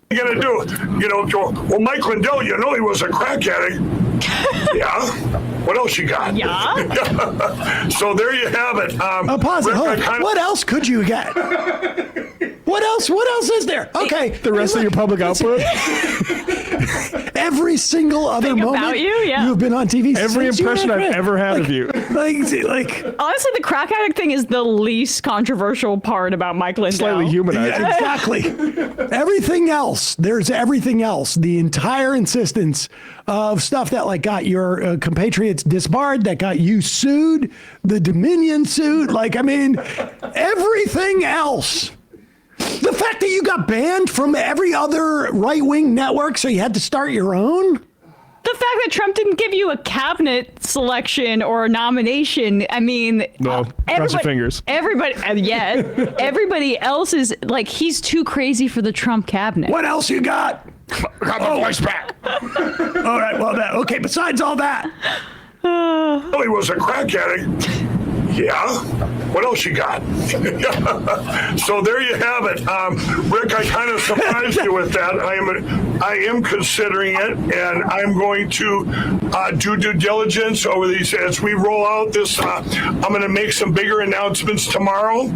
What are you going to do? You know, go, well, Mike Lindell, you know he was a crack addict. Yeah. What else you got? Yeah. So there you have it. Pause it. Hold on. What else could you get? What else is there? Okay. The rest of your public output? Every single other moment about you've been on TV. Every impression I've ever had of you. Like honestly, the crack addict thing is the least controversial part about Mike Lindell. Slightly humanizing. Exactly. Everything else. There's everything else. The entire insistence of stuff that like got your compatriots disbarred, that got you sued, the Dominion sued. Like, I mean, everything else. The fact that you got banned from every other right-wing network, so you had to start your own. The fact that Trump didn't give you a cabinet selection or a nomination, I mean, No, cross your fingers. Everybody else is like, he's too crazy for the Trump cabinet. What else you got? I got my voice back. All right, well, okay, besides all that. Well, he was a crack addict. Yeah. What else you got? So there you have it. Rick, I kind of surprised you with that. I am considering it, and I'm going to do due diligence over these as we roll out this. I'm going to make some bigger announcements tomorrow.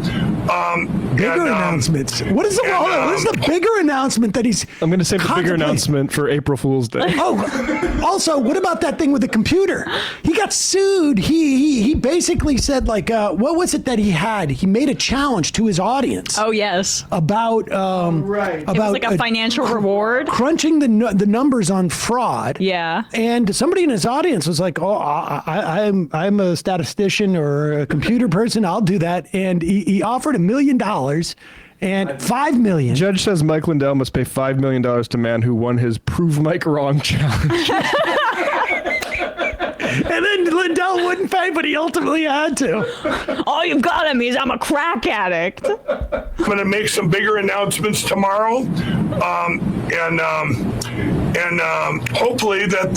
Bigger announcements. What is the bigger announcement that he's? I'm going to save the bigger announcement for April Fool's Day. Oh, also, what about that thing with the computer? He got sued. He basically said like, what was it that he had? He made a challenge to his audience. Oh yes. About It was like a financial reward. Crunching the numbers on fraud. Yeah. And somebody in his audience was like, "Oh, I'm a statistician or a computer person. I'll do that." And he offered $1 million and $5 million. Judge says Mike Lindell must pay $5 million to man who won his Prove Mike Wrong challenge. And then Lindell wouldn't pay, but he ultimately had to. All you've got on me is I'm a crack addict. I'm going to make some bigger announcements tomorrow, and hopefully that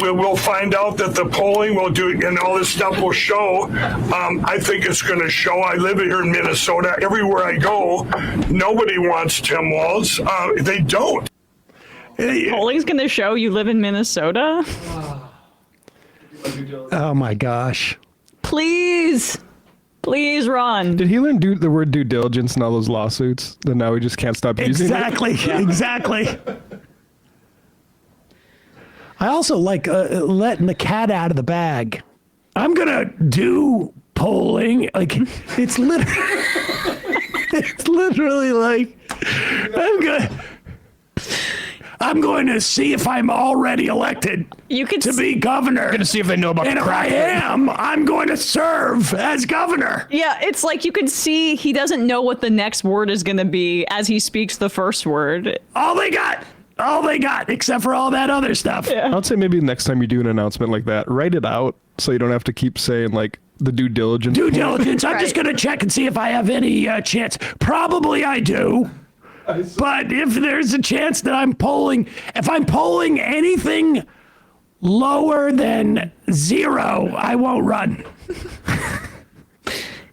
we'll find out that the polling will do, and all this stuff will show. I think it's going to show. I live here in Minnesota. Everywhere I go, nobody wants Tim Walz. They don't. Polling's going to show you live in Minnesota. Oh my gosh. Please run. Did he learn the word due diligence in all those lawsuits? Then now he just can't stop using it? Exactly. I also like letting the cat out of the bag. I'm going to do polling. Like, it's literally like, I'm going to see if I'm already elected to be governor. I'm going to see if they know about and crack. If I am, I'm going to serve as governor. Yeah, it's like you can see he doesn't know what the next word is going to be as he speaks the first word. All they got, except for all that other stuff. Yeah. I'd say maybe next time you do an announcement like that, write it out so you don't have to keep saying like the due diligence. Due diligence. I'm just going to check and see if I have any chance. Probably I do. But if there's a chance that if I'm polling anything lower than 0, I won't run.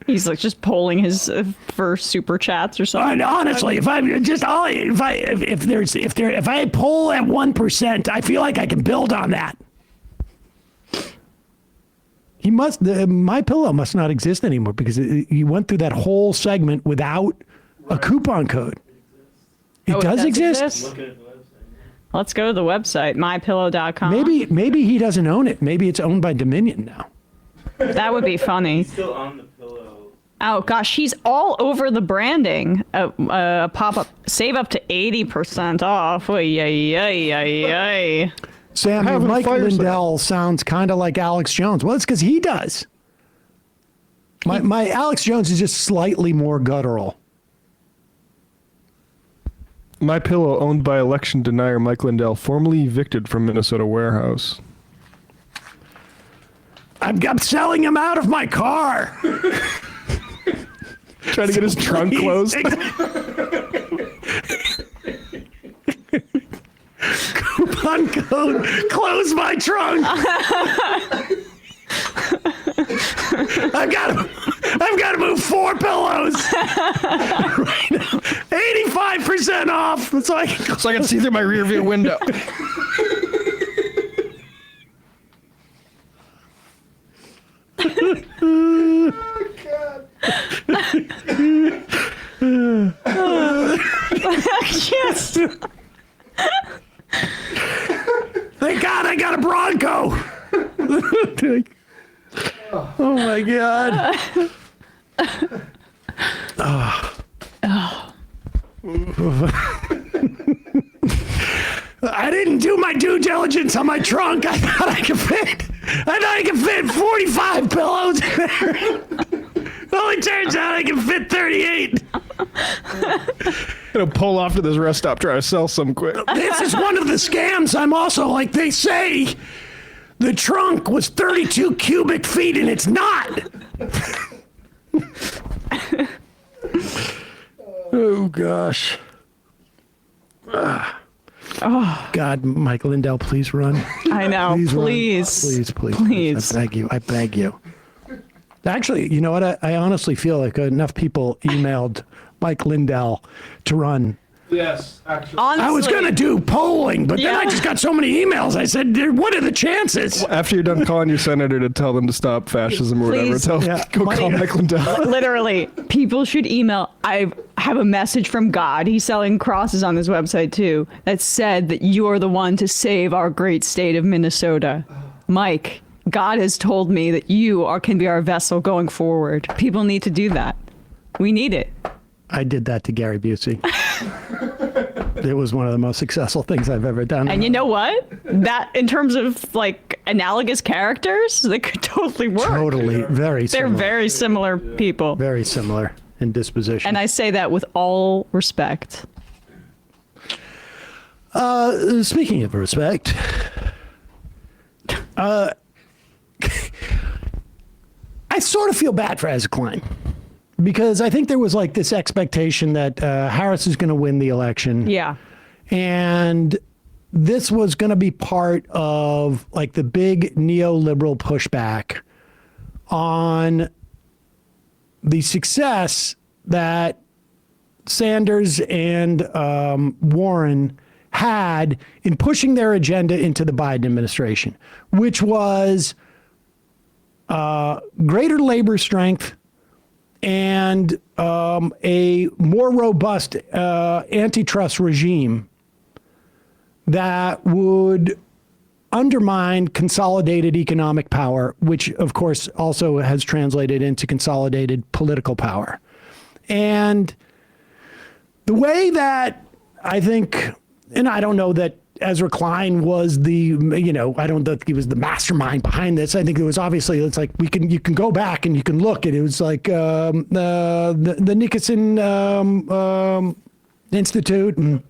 He's like just polling his for super chats or something. And honestly, if I poll at 1%, I feel like I can build on that. MyPillow must not exist anymore because he went through that whole segment without a coupon code. It does exist? Let's go to the website, mypillow.com. Maybe he doesn't own it. Maybe it's owned by Dominion now. That would be funny. He's still on the pillow. Oh gosh, he's all over the branding. Pop-up, save up to 80% off. Ay. Sam, Mike Lindell sounds kind of like Alex Jones. Well, it's because he does. My Alex Jones is just slightly more guttural. MyPillow, owned by election denier Mike Lindell, formerly evicted from Minnesota warehouse. I'm selling him out of my car. Trying to get his trunk closed. Coupon code, close my trunk. I've got to move 4 pillows right now. 85% off. So I can see through my rear view window. Yes. Thank God I got a Bronco. Oh my God. I didn't do my due diligence on my trunk. I thought I could fit 45 pillows in there. Only turns out I can fit 38. Gonna pull off to this rest stop, try to sell some quick. This is one of the scams. I'm also like, they say the trunk was 32 cubic feet and it's not. Oh gosh. Oh God, Michael Lindell, please run. I know. Please. Please. I beg you. Actually, you know what? I honestly feel like enough people emailed Mike Lindell to run. Yes, actually. Honestly, I was going to do polling, but then I just got so many emails. I said, what are the chances? After you're done calling your senator to tell them to stop fascism or whatever, go call Mike Lindell. Literally, people should email. I have a message from God. He's selling crosses on his website too that said that you're the one to save our great state of Minnesota. Mike, God has told me that you can be our vessel going forward. People need to do that. We need it. I did that to Gary Busey. It was one of the most successful things I've ever done. And you know what? That, in terms of like analogous characters, they could totally work. Totally. Very They're similar. very similar people. Very similar in disposition. And I say that with all respect. Speaking of respect, I sort of feel bad for Ezra Klein. Because I think there was like this expectation that Harris is going to win the election. Yeah. And this was going to be part of like the big neoliberal pushback on the success that Sanders and Warren had in pushing their agenda into the Biden administration, which was greater labor strength, and a more robust antitrust regime that would undermine consolidated economic power, which of course also has translated into consolidated political power. And the way that I think, and I don't know that Ezra Klein was the, I don't think he was the mastermind behind this. I think it was obviously, it's like you can go back and you can look at it. It was like the Nicholson Institute and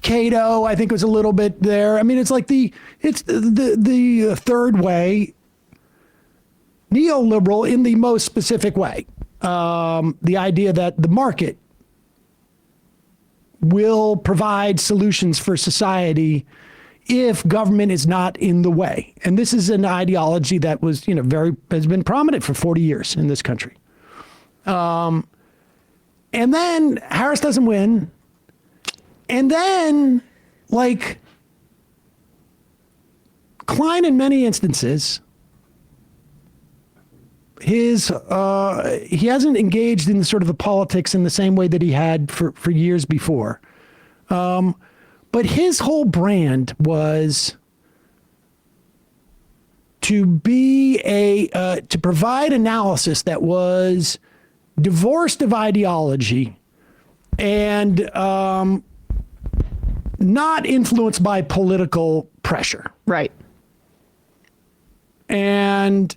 Cato, I think was a little bit there. I mean, it's like the third way, neoliberal in the most specific way. The idea that the market will provide solutions for society if government is not in the way. And this is an ideology that was, has been prominent for 40 years in this country. And then Harris doesn't win. And then, like, Klein in many instances, he hasn't engaged in sort of the politics in the same way that he had for years before. But his whole brand was to be to provide analysis that was divorced of ideology and not influenced by political pressure. Right. And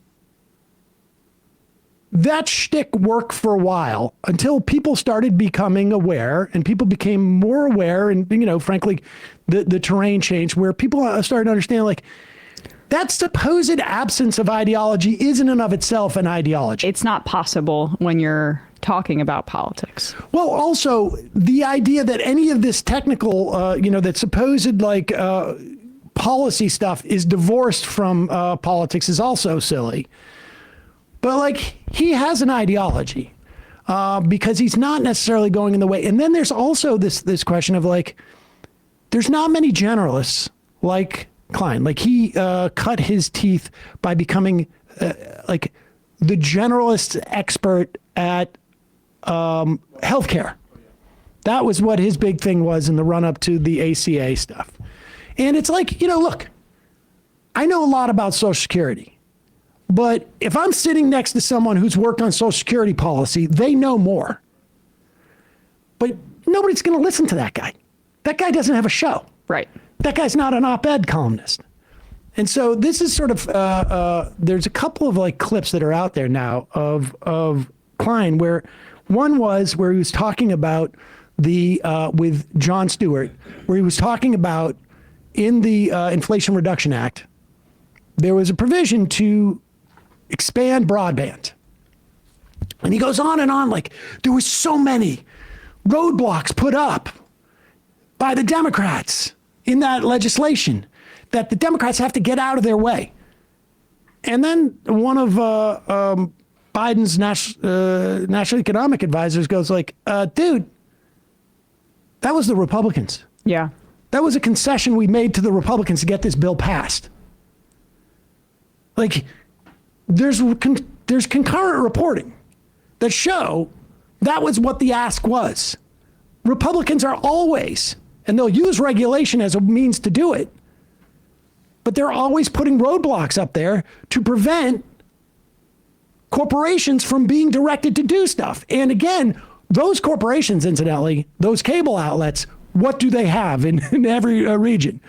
that shtick worked for a while until people started becoming aware, and people became more aware, and frankly, the terrain changed where people started to understand, like, that supposed absence of ideology isn't in of itself an ideology. It's not possible when you're talking about politics. Well, also the idea that any of this technical, that supposed policy stuff is divorced from politics is also silly. But like, he has an ideology because he's not necessarily going in the way. And then there's also this question of like, there's not many generalists like Klein. Like, he cut his teeth by becoming like the generalist expert at healthcare. That was what his big thing was in the run up to the ACA stuff. And it's like, look, I know a lot about Social Security, but if I'm sitting next to someone who's worked on Social Security policy, they know more. But nobody's going to listen to that guy. That guy doesn't have a show. Right. That guy's not an op-ed columnist. And so this is sort of, there's a couple of like clips that are out there now of Klein, where one was where he was talking about with Jon Stewart, where he was talking about in the Inflation Reduction Act, there was a provision to expand broadband. And he goes on and on, like, there was so many roadblocks put up by the Democrats in that legislation that the Democrats have to get out of their way. And then one of Biden's national economic advisors goes like, dude, that was the Republicans. Yeah. That was a concession we made to the Republicans to get this bill passed. Like, there's concurrent reporting that show that was what the ask was. Republicans are always, and they'll use regulation as a means to do it, but they're always putting roadblocks up there to prevent corporations from being directed to do stuff. And again, those corporations, incidentally, those cable outlets, what do they have in every region?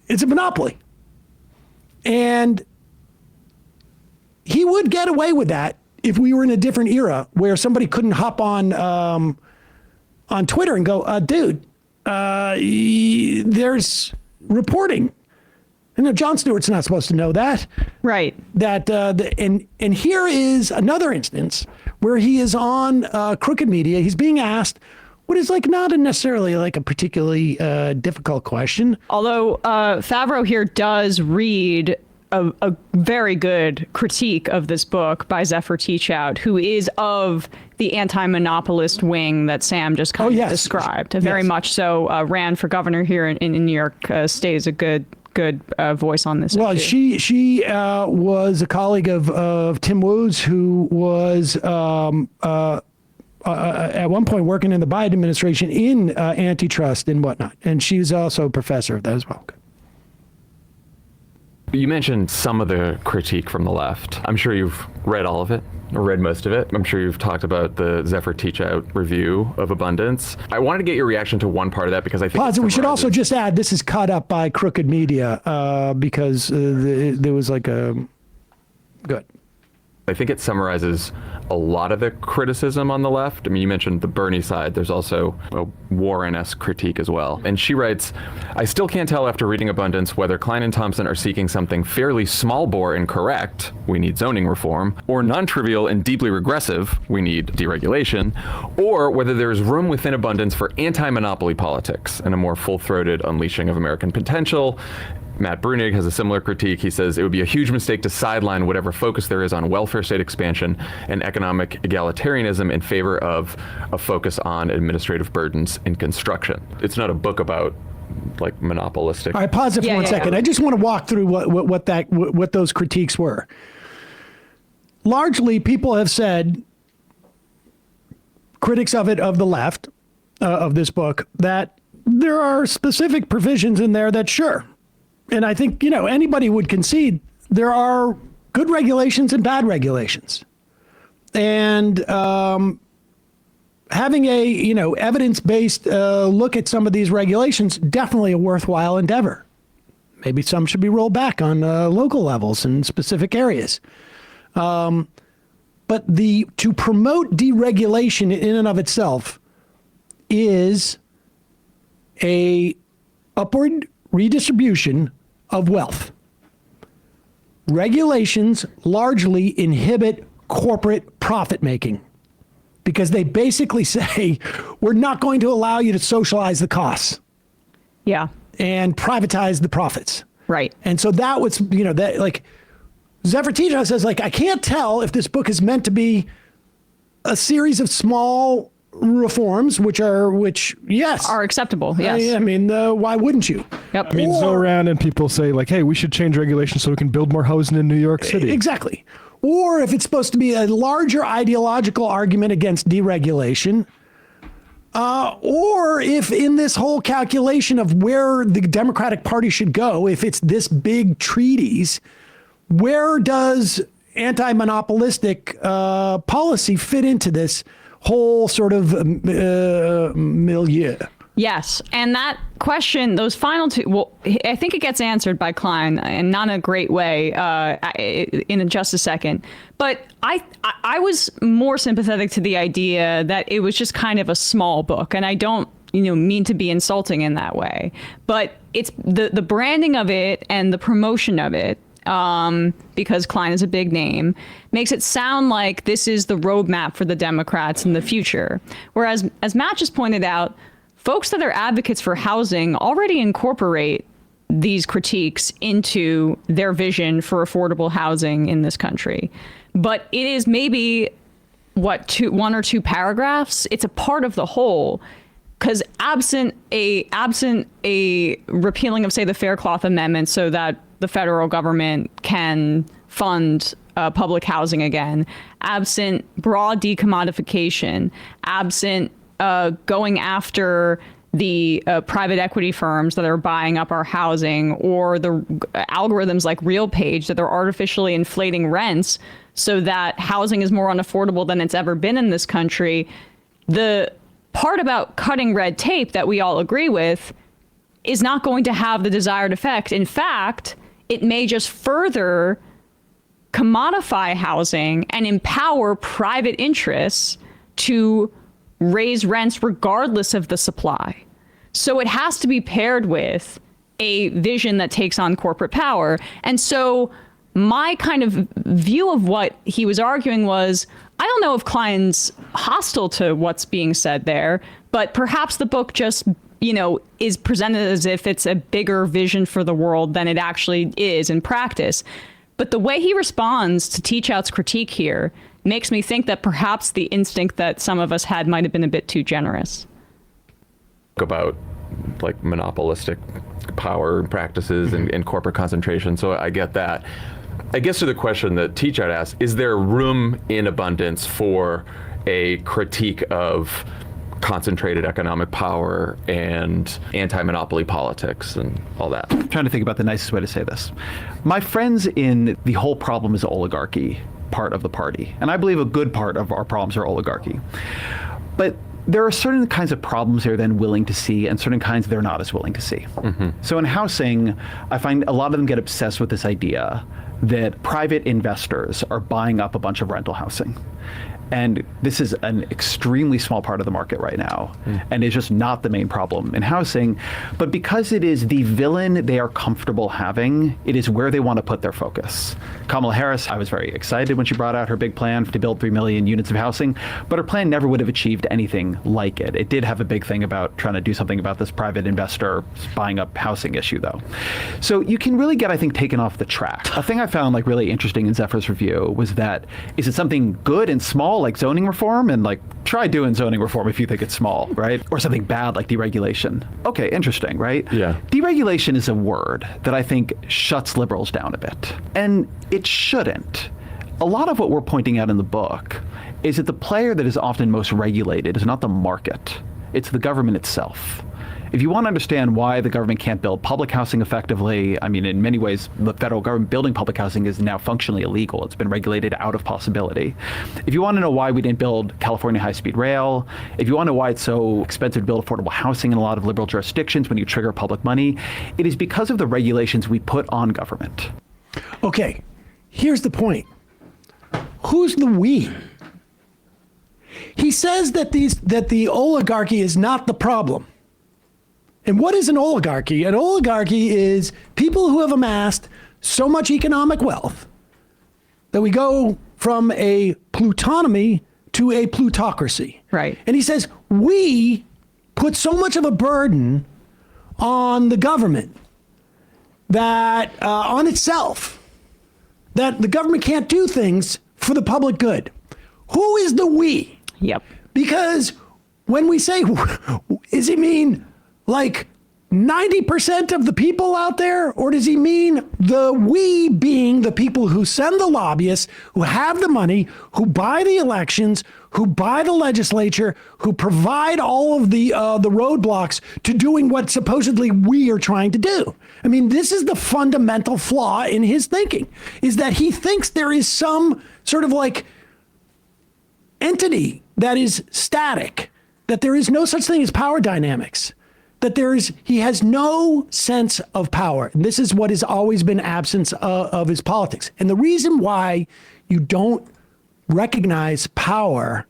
It's a monopoly. And he would get away with that if we were in a different era where somebody couldn't hop on Twitter and go, dude, there's reporting. And Jon Stewart's not supposed to know that. Right. And here is another instance where he is on Crooked Media. He's being asked what is like not necessarily like a particularly difficult question. Although Favreau here does read a very good critique of this book by Zephyr Teachout, who is of the anti-monopolist wing that Sam just kind of described. Very much so. Ran for governor here in New York State, is a good voice on this. Well, issue. she was a colleague of Tim Wu's, who was at one point working in the Biden administration in antitrust and whatnot. And she's also a professor of that as well. You mentioned some of the critique from the left. I'm sure you've read all of it, or read most of it. I'm sure you've talked about the Zephyr Teachout review of abundance. I wanted to get your reaction to one part of that because I think we should also just add this is cut up by Crooked Media because there was like a good. I think it summarizes a lot of the criticism on the left. I mean, you mentioned the Bernie side. There's also a Warren-esque critique as well. And she writes, I still can't tell after reading Abundance whether Klein and Thompson are seeking something fairly small bore and correct, we need zoning reform, or non-trivial and deeply regressive, we need deregulation, or whether there's room within Abundance for anti-monopoly politics and a more full-throated unleashing of American potential. Matt Brunig has a similar critique. He says it would be a huge mistake to sideline whatever focus there is on welfare state expansion and economic egalitarianism in favor of a focus on administrative burdens in construction. It's not a book about like monopolistic. All right, pause it for 1 second. I just want to walk through what those critiques were. Largely, people have said, critics of the left, of this book, that there are specific provisions in there that sure. And I think, anybody would concede there are good regulations and bad regulations. And having a, evidence-based look at some of these regulations, definitely a worthwhile endeavor. Maybe some should be rolled back on local levels in specific areas. But to promote deregulation in and of itself is a upward redistribution of wealth. Regulations largely inhibit corporate profit making because they basically say, we're not going to allow you to socialize the costs. Yeah. And privatize the profits. Right. And so that was, Zephyr Teachout says, like, I can't tell if this book is meant to be a series of small reforms, which yes, are acceptable. Yes. I mean, why wouldn't you? Yep. I mean, Zoran and people say like, hey, we should change regulations so we can build more housing in New York City. Exactly. Or if it's supposed to be a larger ideological argument against deregulation, or if in this whole calculation of where the Democratic Party should go, if it's this big treatise, where does anti-monopolistic policy fit into this whole sort of milieu? Yes. And that question, those final two, well, I think it gets answered by Klein, and not in a great way in just a second. But I was more sympathetic to the idea that it was just kind of a small book. And I don't mean to be insulting in that way. But it's the branding of it and the promotion of it, because Klein is a big name, makes it sound like this is the roadmap for the Democrats in the future. Whereas, as Matt just pointed out, folks that are advocates for housing already incorporate these critiques into their vision for affordable housing in this country. But it is maybe, one or two paragraphs? It's a part of the whole. Because absent a repealing of, say, the Faircloth Amendment so that the federal government can fund public housing again, absent broad decommodification, absent going after the private equity firms that are buying up our housing, or the algorithms like RealPage that are artificially inflating rents so that housing is more unaffordable than it's ever been in this country, the part about cutting red tape that we all agree with is not going to have the desired effect. In fact, it may just further commodify housing and empower private interests to raise rents regardless of the supply. So it has to be paired with a vision that takes on corporate power. And so my kind of view of what he was arguing was, I don't know if Klein's hostile to what's being said there, but perhaps the book just, is presented as if it's a bigger vision for the world than it actually is in practice. But the way he responds to Teachout's critique here makes me think that perhaps the instinct that some of us had might have been a bit too generous. About like monopolistic power practices and corporate concentration. So I get that. I guess to the question that Teachout asked, is there room in abundance for a critique of concentrated economic power and anti-monopoly politics and all that? I'm trying to think about the nicest way to say this. My friends in the whole problem is oligarchy part of the party, and I believe a good part of our problems are oligarchy. But there are certain kinds of problems they're then willing to see and certain kinds they're not as willing to see. Mm-hmm. So in housing, I find a lot of them get obsessed with this idea that private investors are buying up a bunch of rental housing. And this is an extremely small part of the market right now, and it's just not the main problem in housing. But because it is the villain they are comfortable having, it is where they want to put their focus. Kamala Harris, I was very excited when she brought out her big plan to build 3 million units of housing, but her plan never would have achieved anything like it. It did have a big thing about trying to do something about this private investor buying up housing issue, though. So you can really get, I think, taken off the track. A thing I found really interesting in Zephyr's review was that, is it something good and small like zoning reform? And try doing zoning reform if you think it's small, right? Or something bad like deregulation. Okay, interesting, right? Yeah. Deregulation is a word that I think shuts liberals down a bit. And it shouldn't. A lot of what we're pointing out in the book is that the player that is often most regulated is not the market, it's the government itself. If you want to understand why the government can't build public housing effectively, I mean, in many ways, the federal government building public housing is now functionally illegal. It's been regulated out of possibility. If you want to know why we didn't build California high-speed rail, if you want to know why it's so expensive to build affordable housing in a lot of liberal jurisdictions when you trigger public money, it is because of the regulations we put on government. Okay, here's the point. Who's the we? He says that the oligarchy is not the problem. And what is an oligarchy? An oligarchy is people who have amassed so much economic wealth that we go from a plutonomy to a plutocracy. Right. And he says, we put so much of a burden on the government that on itself that the government can't do things for the public good. Who is the we? Yep. Because when we say, does he mean like 90% of the people out there? Or does he mean the we being the people who send the lobbyists, who have the money, who buy the elections, who buy the legislature, who provide all of the roadblocks to doing what supposedly we are trying to do? I mean, this is the fundamental flaw in his thinking, is that he thinks there is some sort of like entity that is static, that there is no such thing as power dynamics, that he has no sense of power. And this is what has always been absence of his politics. And the reason why you don't recognize power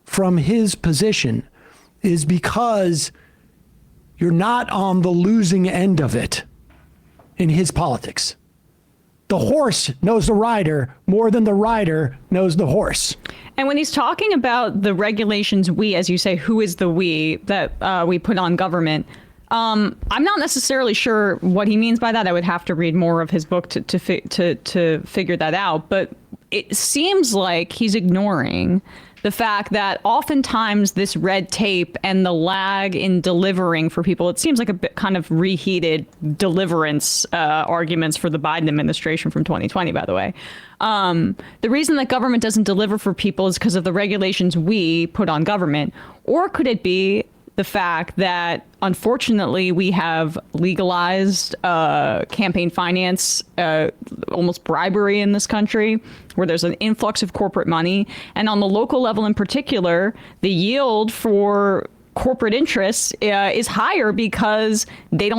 from his position is because you're not on the losing end of it in his politics. The horse knows the rider more than the rider knows the horse. And when he's talking about the regulations, we, as you say, who is the we that we put on government? I'm not necessarily sure what he means by that. I would have to read more of his book to figure that out. But it seems like he's ignoring the fact that oftentimes this red tape and the lag in delivering for people, it seems like a bit kind of reheated deliverance arguments for the Biden administration from 2020, by the way. The reason that government doesn't deliver for people is because of the regulations we put on government. Or could it be the fact that, unfortunately, we have legalized campaign finance, almost bribery in this country, where there's an influx of corporate money. And on the local level in particular, the yield for corporate interests is higher because they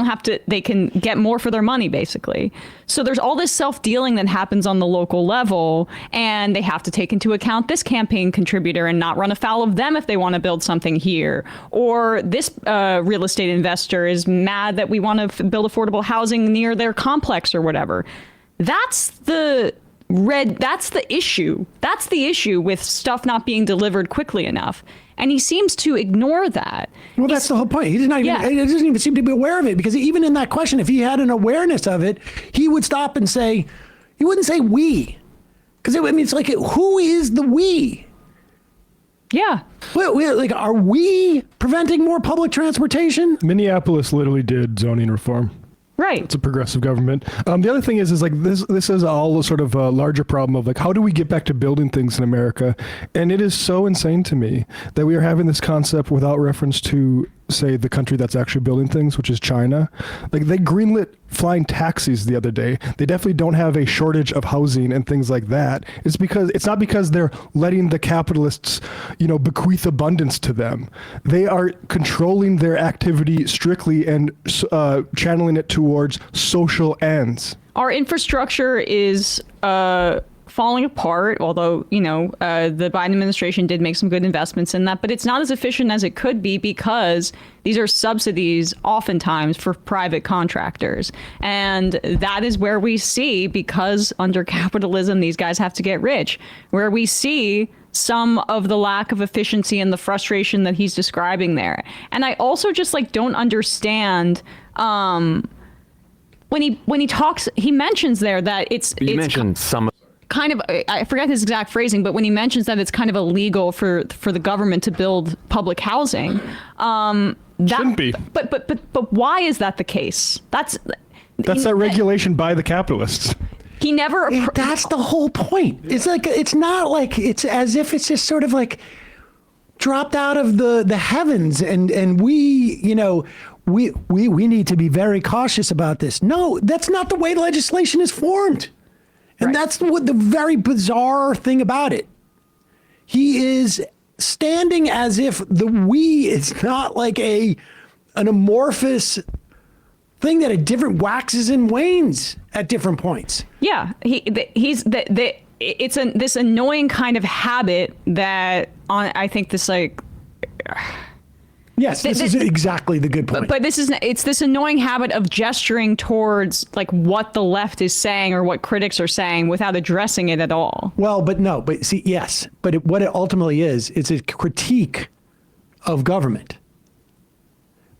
can get more for their money, basically. So there's all this self-dealing that happens on the local level, and they have to take into account this campaign contributor and not run afoul of them if they want to build something here. Or this real estate investor is mad that we want to build affordable housing near their complex or whatever. That's the issue. That's the issue with stuff not being delivered quickly enough. And he seems to ignore that. Well, that's the whole point. He doesn't even seem to be aware of it, because even in that question, if he had an awareness of it, he would stop and say, he wouldn't say we. Because it's like, who is the we? Yeah. Like, are we preventing more public transportation? Minneapolis literally did zoning reform. Right. It's a progressive government. The other thing is like this is all a sort of a larger problem of like, how do we get back to building things in America? And it is so insane to me that we are having this concept without reference to, say, the country that's actually building things, which is China. Like, they greenlit flying taxis the other day. They definitely don't have a shortage of housing and things like that. It's not because they're letting the capitalists, bequeath abundance to them. They are controlling their activity strictly and channeling it towards social ends. Our infrastructure is falling apart, although, the Biden administration did make some good investments in that, but it's not as efficient as it could be because these are subsidies oftentimes for private contractors. And that is where we see, because under capitalism, these guys have to get rich, where we see some of the lack of efficiency and the frustration that he's describing there. And I also just don't understand, when he talks, he mentions there that You mentioned some kind of, I forget his exact phrasing, but when he mentions that it's kind of illegal for the government to build public housing, shouldn't be. But why is that the case? That's that regulation by the capitalists. He never. That's the whole point. It's like, it's not like, it's as if it's just sort of like dropped out of the heavens, and we need to be very cautious about this. No, that's not the way legislation is formed. And right. That's what the very bizarre thing about it. He is standing as if the we is not like an amorphous thing that at different waxes and wanes at different points. Yeah, it's this annoying kind of habit that I think this Yes, this is exactly the good point. But it's this annoying habit of gesturing towards what the left is saying or what critics are saying without addressing it at all. Well, yes. But what it ultimately is a critique of government.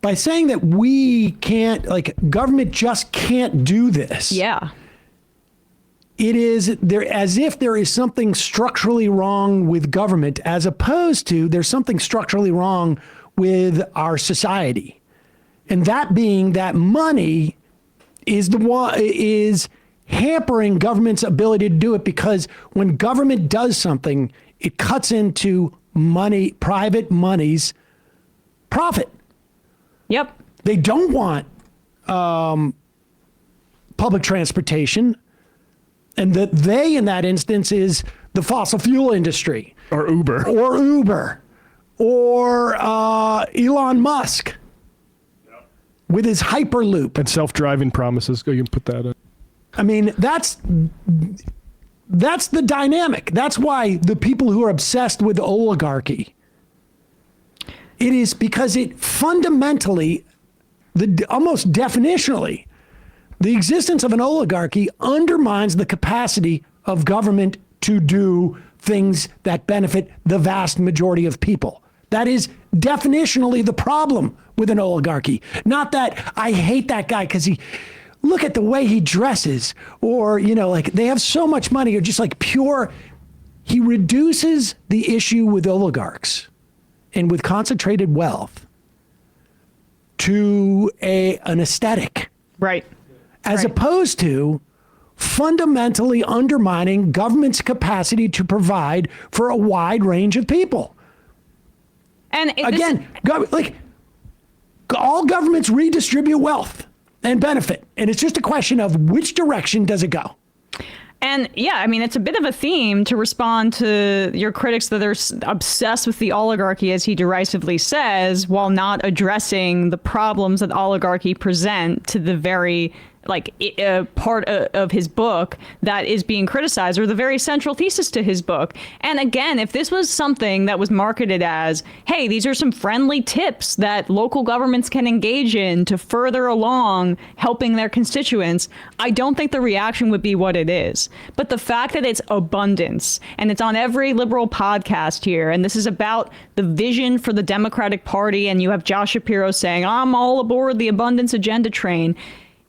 By saying that we can't, government just can't do this. Yeah. it is there as if there is something structurally wrong with government, as opposed to there's something structurally wrong with our society. And that being that money is is hampering government's ability to do it, because when government does something, it cuts into private money's profit. Yep. They don't want public transportation. And that they, in that instance, is the fossil fuel industry. Or Uber. Or Elon Musk with his Hyperloop. And self-driving promises. You can put that in. I mean, that's the dynamic. That's why the people who are obsessed with oligarchy, it is because it fundamentally, almost definitionally, the existence of an oligarchy undermines the capacity of government to do things that benefit the vast majority of people. That is definitionally the problem with an oligarchy. Not that I hate that guy because look at the way he dresses, or, like they have so much money, or just like pure. He reduces the issue with oligarchs and with concentrated wealth to an aesthetic. Right. As opposed to fundamentally undermining government's capacity to provide for a wide range of people. And again, all governments redistribute wealth and benefit, and it's just a question of which direction does it go. And yeah, I mean, it's a bit of a theme to respond to your critics that are obsessed with the oligarchy, as he derisively says, while not addressing the problems that oligarchy present to the very part of his book that is being criticized, or the very central thesis to his book. And again, if this was something that was marketed as, hey, these are some friendly tips that local governments can engage in to further along helping their constituents, I don't think the reaction would be what it is. But the fact that it's abundance, and it's on every liberal podcast here, and this is about the vision for the Democratic Party, and you have Josh Shapiro saying, I'm all aboard the abundance agenda train.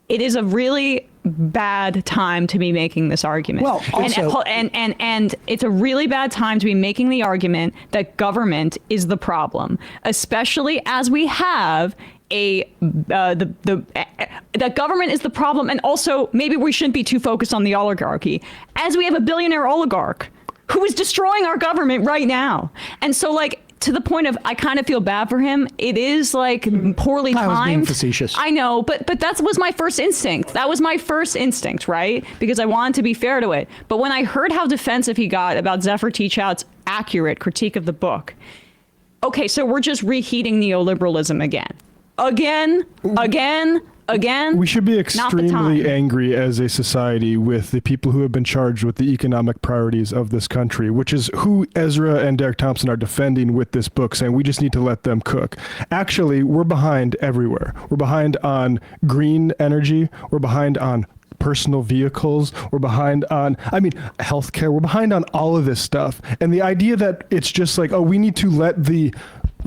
It is a really bad time to be making this argument. Well, also, and it's a really bad time to be making the argument that government is the problem, especially as we have that government is the problem, and also maybe we shouldn't be too focused on the oligarchy, as we have a billionaire oligarch who is destroying our government right now. And so, to the point of, I kind of feel bad for him. It is poorly timed. I was being facetious. I know, but that was my first instinct. That was my first instinct, right? Because I wanted to be fair to it. But when I heard how defensive he got about Zephyr Teachout's accurate critique of the book, okay, so we're just reheating neoliberalism again. We should be extremely angry as a society with the people who have been charged with the economic priorities of this country, which is who Ezra and Derek Thompson are defending with this book, saying we just need to let them cook. Actually, we're behind everywhere. We're behind on green energy. We're behind on personal vehicles. We're behind on, healthcare. We're behind on all of this stuff. And the idea that it's just we need to let the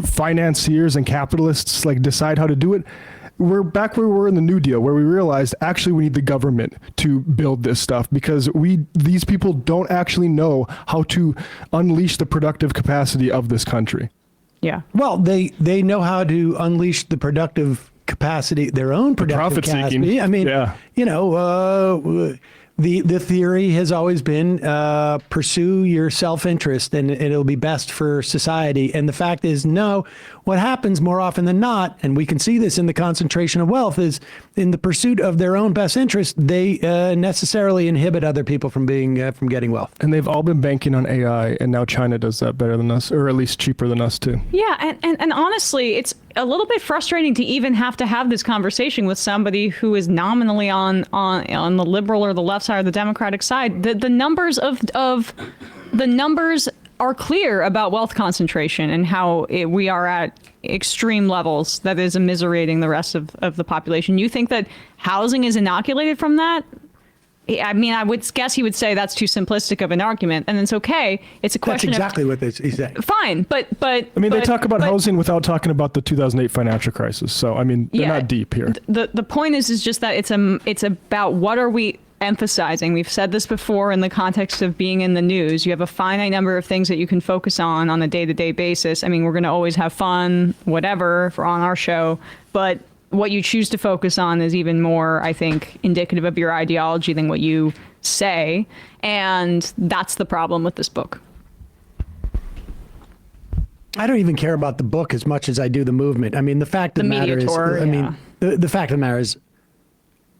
financiers and capitalists decide how to do it. We're back where we were in the New Deal, where we realized actually we need the government to build this stuff, because these people don't actually know how to unleash the productive capacity of this country. Yeah. Well, they know how to unleash the productive capacity, their own productive capacity. The theory has always been pursue your self-interest and it'll be best for society. And the fact is, no, what happens more often than not, and we can see this in the concentration of wealth, is in the pursuit of their own best interest, they necessarily inhibit other people from getting wealth. And they've all been banking on AI, and now China does that better than us, or at least cheaper than us too. Yeah, and honestly, it's a little bit frustrating to even have to have this conversation with somebody who is nominally on the liberal or the left side or the Democratic side. The numbers the numbers are clear about wealth concentration and how we are at extreme levels that is immiserating the rest of the population. You think that housing is inoculated from that? I mean, I would guess he would say that's too simplistic of an argument, and it's okay. It's a question. That's exactly what he's saying. Fine, but they talk about housing without talking about the 2008 financial crisis. So they're not deep here. The point is just that it's about what are we. emphasizing. We've said this before in the context of being in the news. You have a finite number of things that you can focus on a day-to-day basis. I mean, we're going to always have fun, whatever, for on our show, but what you choose to focus on is even more, I think, indicative of your ideology than what you say. And that's the problem with this book. I don't even care about the book as much as I do the movement. I mean, the fact of the matter is, I mean, the fact of the matter is,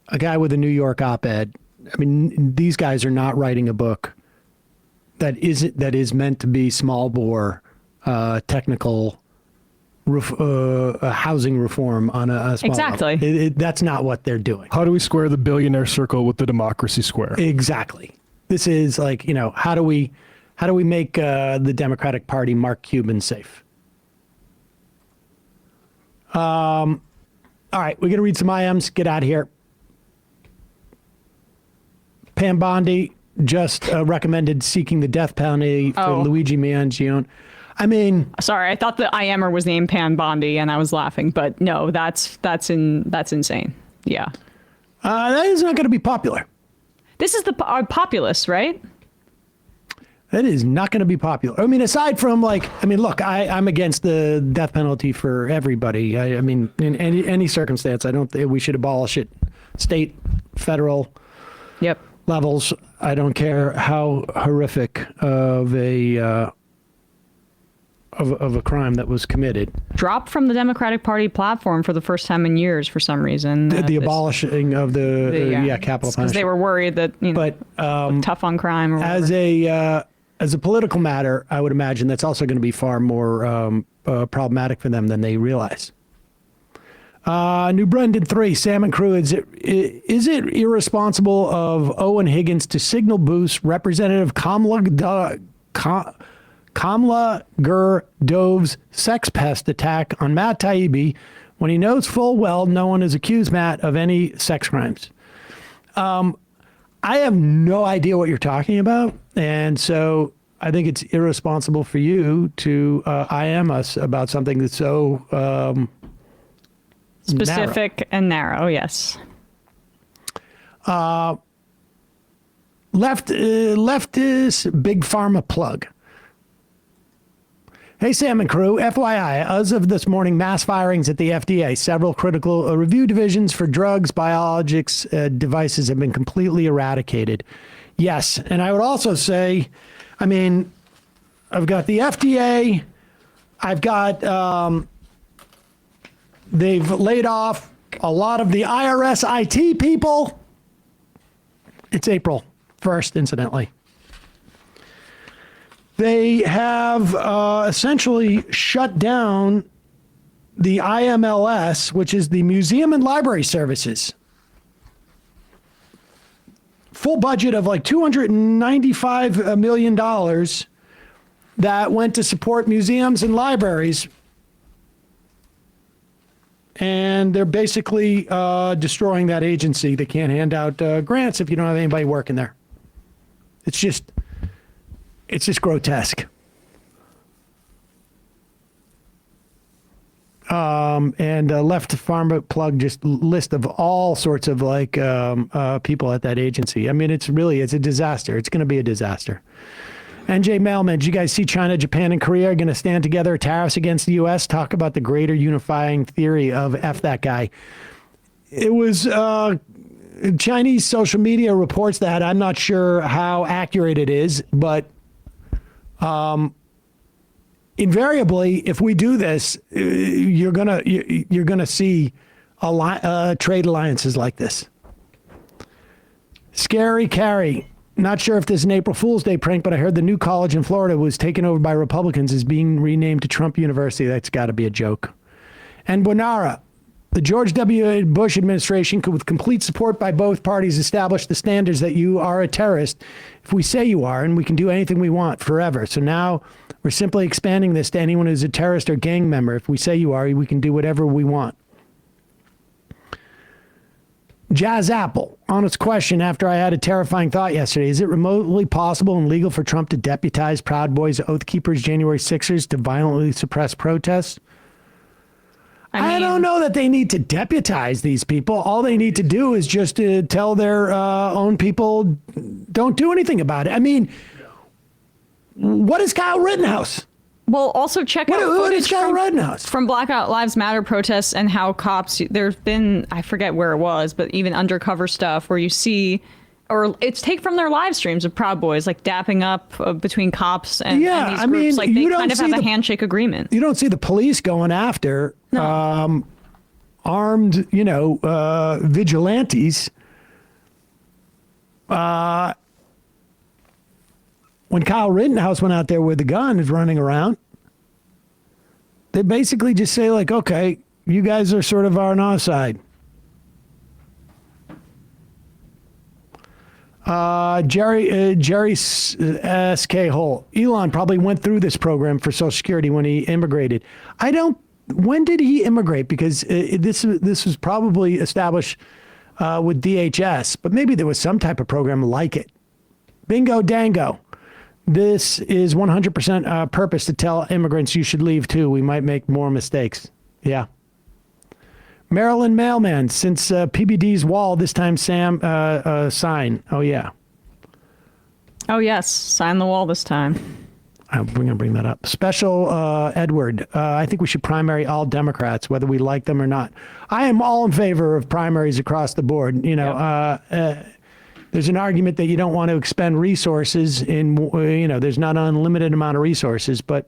a guy with a New York op-ed. I mean, these guys are not writing a book that is meant to be small bore, technical housing reform on a small Exactly. level. That's not what they're doing. How do we square the billionaire circle with the democracy square? Exactly. This is like, how do we make the Democratic Party Mark Cuban safe? All right, we're going to read some IMs. Get out of here. Pam Bondi just recommended seeking the death penalty for Luigi Mangione. I mean, sorry, I thought the IMer was named Pam Bondi, and I was laughing, but no, that's insane. Yeah, that is not going to be popular. This is the populace, right? That is not going to be popular. I mean, aside from look, I'm against the death penalty for everybody. I mean, in any circumstance, I don't think we should abolish it. State, federal. Yep. Levels. I don't care how horrific of a crime that was committed. Dropped from the Democratic Party platform for the first time in years for some reason. The abolishing of the capital punishment. Because they were worried that tough on crime. Or as a political matter, I would imagine that's also going to be far more problematic for them than they realize. New Brendan 3, Salmon Crew, is it irresponsible of Owen Higgins to signal boost Representative Kamala Gerdov's sex pest attack on Matt Taibbi when he knows full well no one has accused Matt of any sex crimes? I have no idea what you're talking about, and so I think it's irresponsible for you to IM us about something that's so... specific and narrow, yes. Leftist big pharma plug. Hey, Salmon Crew, FYI, as of this morning, mass firings at the FDA. Several critical review divisions for drugs, biologics, devices have been completely eradicated. Yes, and I would also say, I mean, I've got the FDA, I've got... they've laid off a lot of the IRS IT people. It's April 1st, incidentally. They have essentially shut down the IMLS, which is the Museum and Library Services. Full budget of like $295 million that went to support museums and libraries. And they're basically destroying that agency. They can't hand out grants if you don't have anybody working there. It's just grotesque. And left pharma plug just list of all sorts of people at that agency. I mean, it's a disaster. It's going to be a disaster. NJ Mailman, did you guys see China, Japan, and Korea are going to stand together, tariffs against the U.S.? Talk about the greater unifying theory of F that guy. It was Chinese social media reports that. I'm not sure how accurate it is, but invariably, if we do this, you're gonna see trade alliances like this. Scary Carrie. Not sure if this is an April Fool's Day prank, but I heard the new college in Florida was taken over by Republicans is being renamed to Trump University. That's got to be a joke. And Bonara, the George W. Bush administration could, with complete support by both parties, establish the standards that you are a terrorist if we say you are, and we can do anything we want forever. So now we're simply expanding this to anyone who's a terrorist or gang member. If we say you are, we can do whatever we want. Jazz Apple, on its question after I had a terrifying thought yesterday, is it remotely possible and legal for Trump to deputize Proud Boys, Oath Keepers, January 6ers to violently suppress protests? I don't know that they need to deputize these people. All they need to do is just tell their own people, don't do anything about it. I mean, what is Kyle Rittenhouse? Well, also check out What is footage Kyle Rittenhouse? from Blackout Lives Matter protests and how cops, there's been, I forget where it was, but even undercover stuff where you see, or it's take from their live streams of Proud Boys, like dapping up between cops and these groups. I mean, like they kind of have a handshake agreement. You don't see the police going after armed, vigilantes. When Kyle Rittenhouse went out there with the gun is running around, they basically just say like, okay, you guys are sort of on our side. Jerry S.K. Hole. Elon probably went through this program for Social Security when he immigrated. When did he immigrate? Because this was probably established with DHS, but maybe there was some type of program like it. Bingo dango. This is 100% purpose to tell immigrants you should leave too. We might make more mistakes. Yeah. Maryland mailman, since PBD's wall, this time Sam, sign. Oh, yeah. Oh, yes. Sign the wall this time. I'm going to bring that up. Special Edward, I think we should primary all Democrats, whether we like them or not. I am all in favor of primaries across the board. There's an argument that you don't want to expend resources in, there's not an unlimited amount of resources, but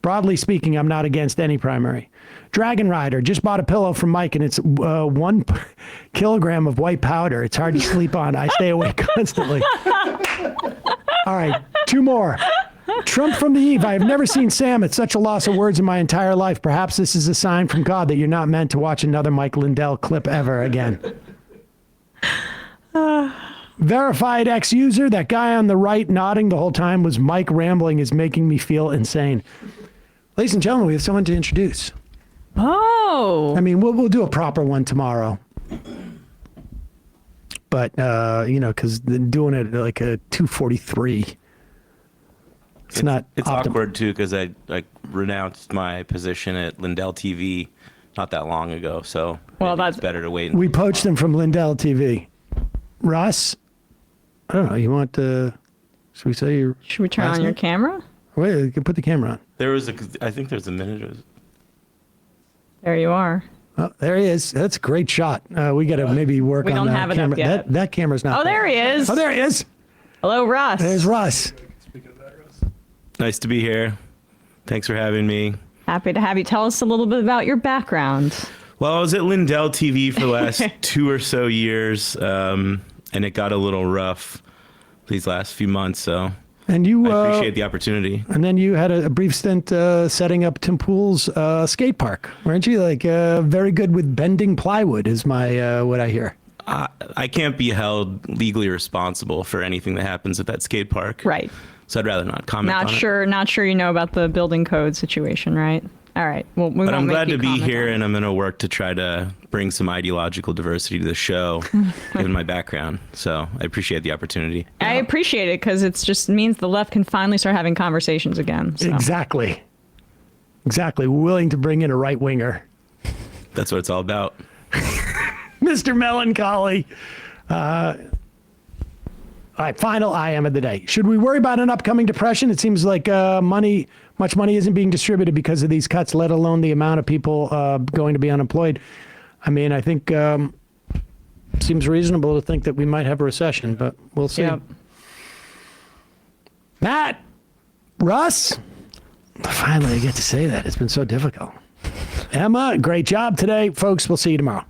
broadly speaking, I'm not against any primary. Dragon Rider, just bought a pillow from Mike and it's 1 kilogram of white powder. It's hard to sleep on. I stay awake constantly. All right, 2 more. Trump from the Eve. I have never seen Sam at such a loss of words in my entire life. Perhaps this is a sign from God that you're not meant to watch another Mike Lindell clip ever again. Verified ex-user, that guy on the right nodding the whole time was Mike rambling is making me feel insane. Ladies and gentlemen, we have someone to introduce. Oh. I mean, we'll do a proper one tomorrow. But, because doing it like a 2:43. It's not awkward, too, because I renounced my position at Lindell TV not that long ago. So it's better to wait. We poached him from Lindell TV. Russ? I don't know. You want to... Should we say your... Should we turn on your camera? Wait, you can put the camera on. I think there's a minute. There you are. Oh, there he is. That's a great shot. We got to maybe work on that camera. We don't have it up yet. That camera's not... Oh, there he is. Oh, there he is. Hello, Russ. There's Russ. Nice to be here. Thanks for having me. Happy to have you. Tell us a little bit about your background. Well, I was at Lindell TV for the last 2 or so years, and it got a little rough these last few months, so and you, I appreciate the opportunity. And then you had a brief stint setting up Tim Pool's skate park, weren't you? Like very good with bending plywood is my what I hear. I can't be held legally responsible for anything that happens at that skate park. Right. So I'd rather not comment on it. Not sure you know about the building code situation, right? All right. Well, but I'm glad to be here, and I'm going to work to try to bring some ideological diversity to the show, given my background. So I appreciate the opportunity. I appreciate it because it just means the left can finally start having conversations again. So. Exactly. We're willing to bring in a right winger. That's what it's all about. Mr. Melancholy. All right, final IM of the day. Should we worry about an upcoming depression? It seems like much money isn't being distributed because of these cuts, let alone the amount of people going to be unemployed. I mean, I think it seems reasonable to think that we might have a recession, but we'll see. Yep. Matt, Russ, finally I get to say that. It's been so difficult. Emma, great job today. Folks, we'll see you tomorrow.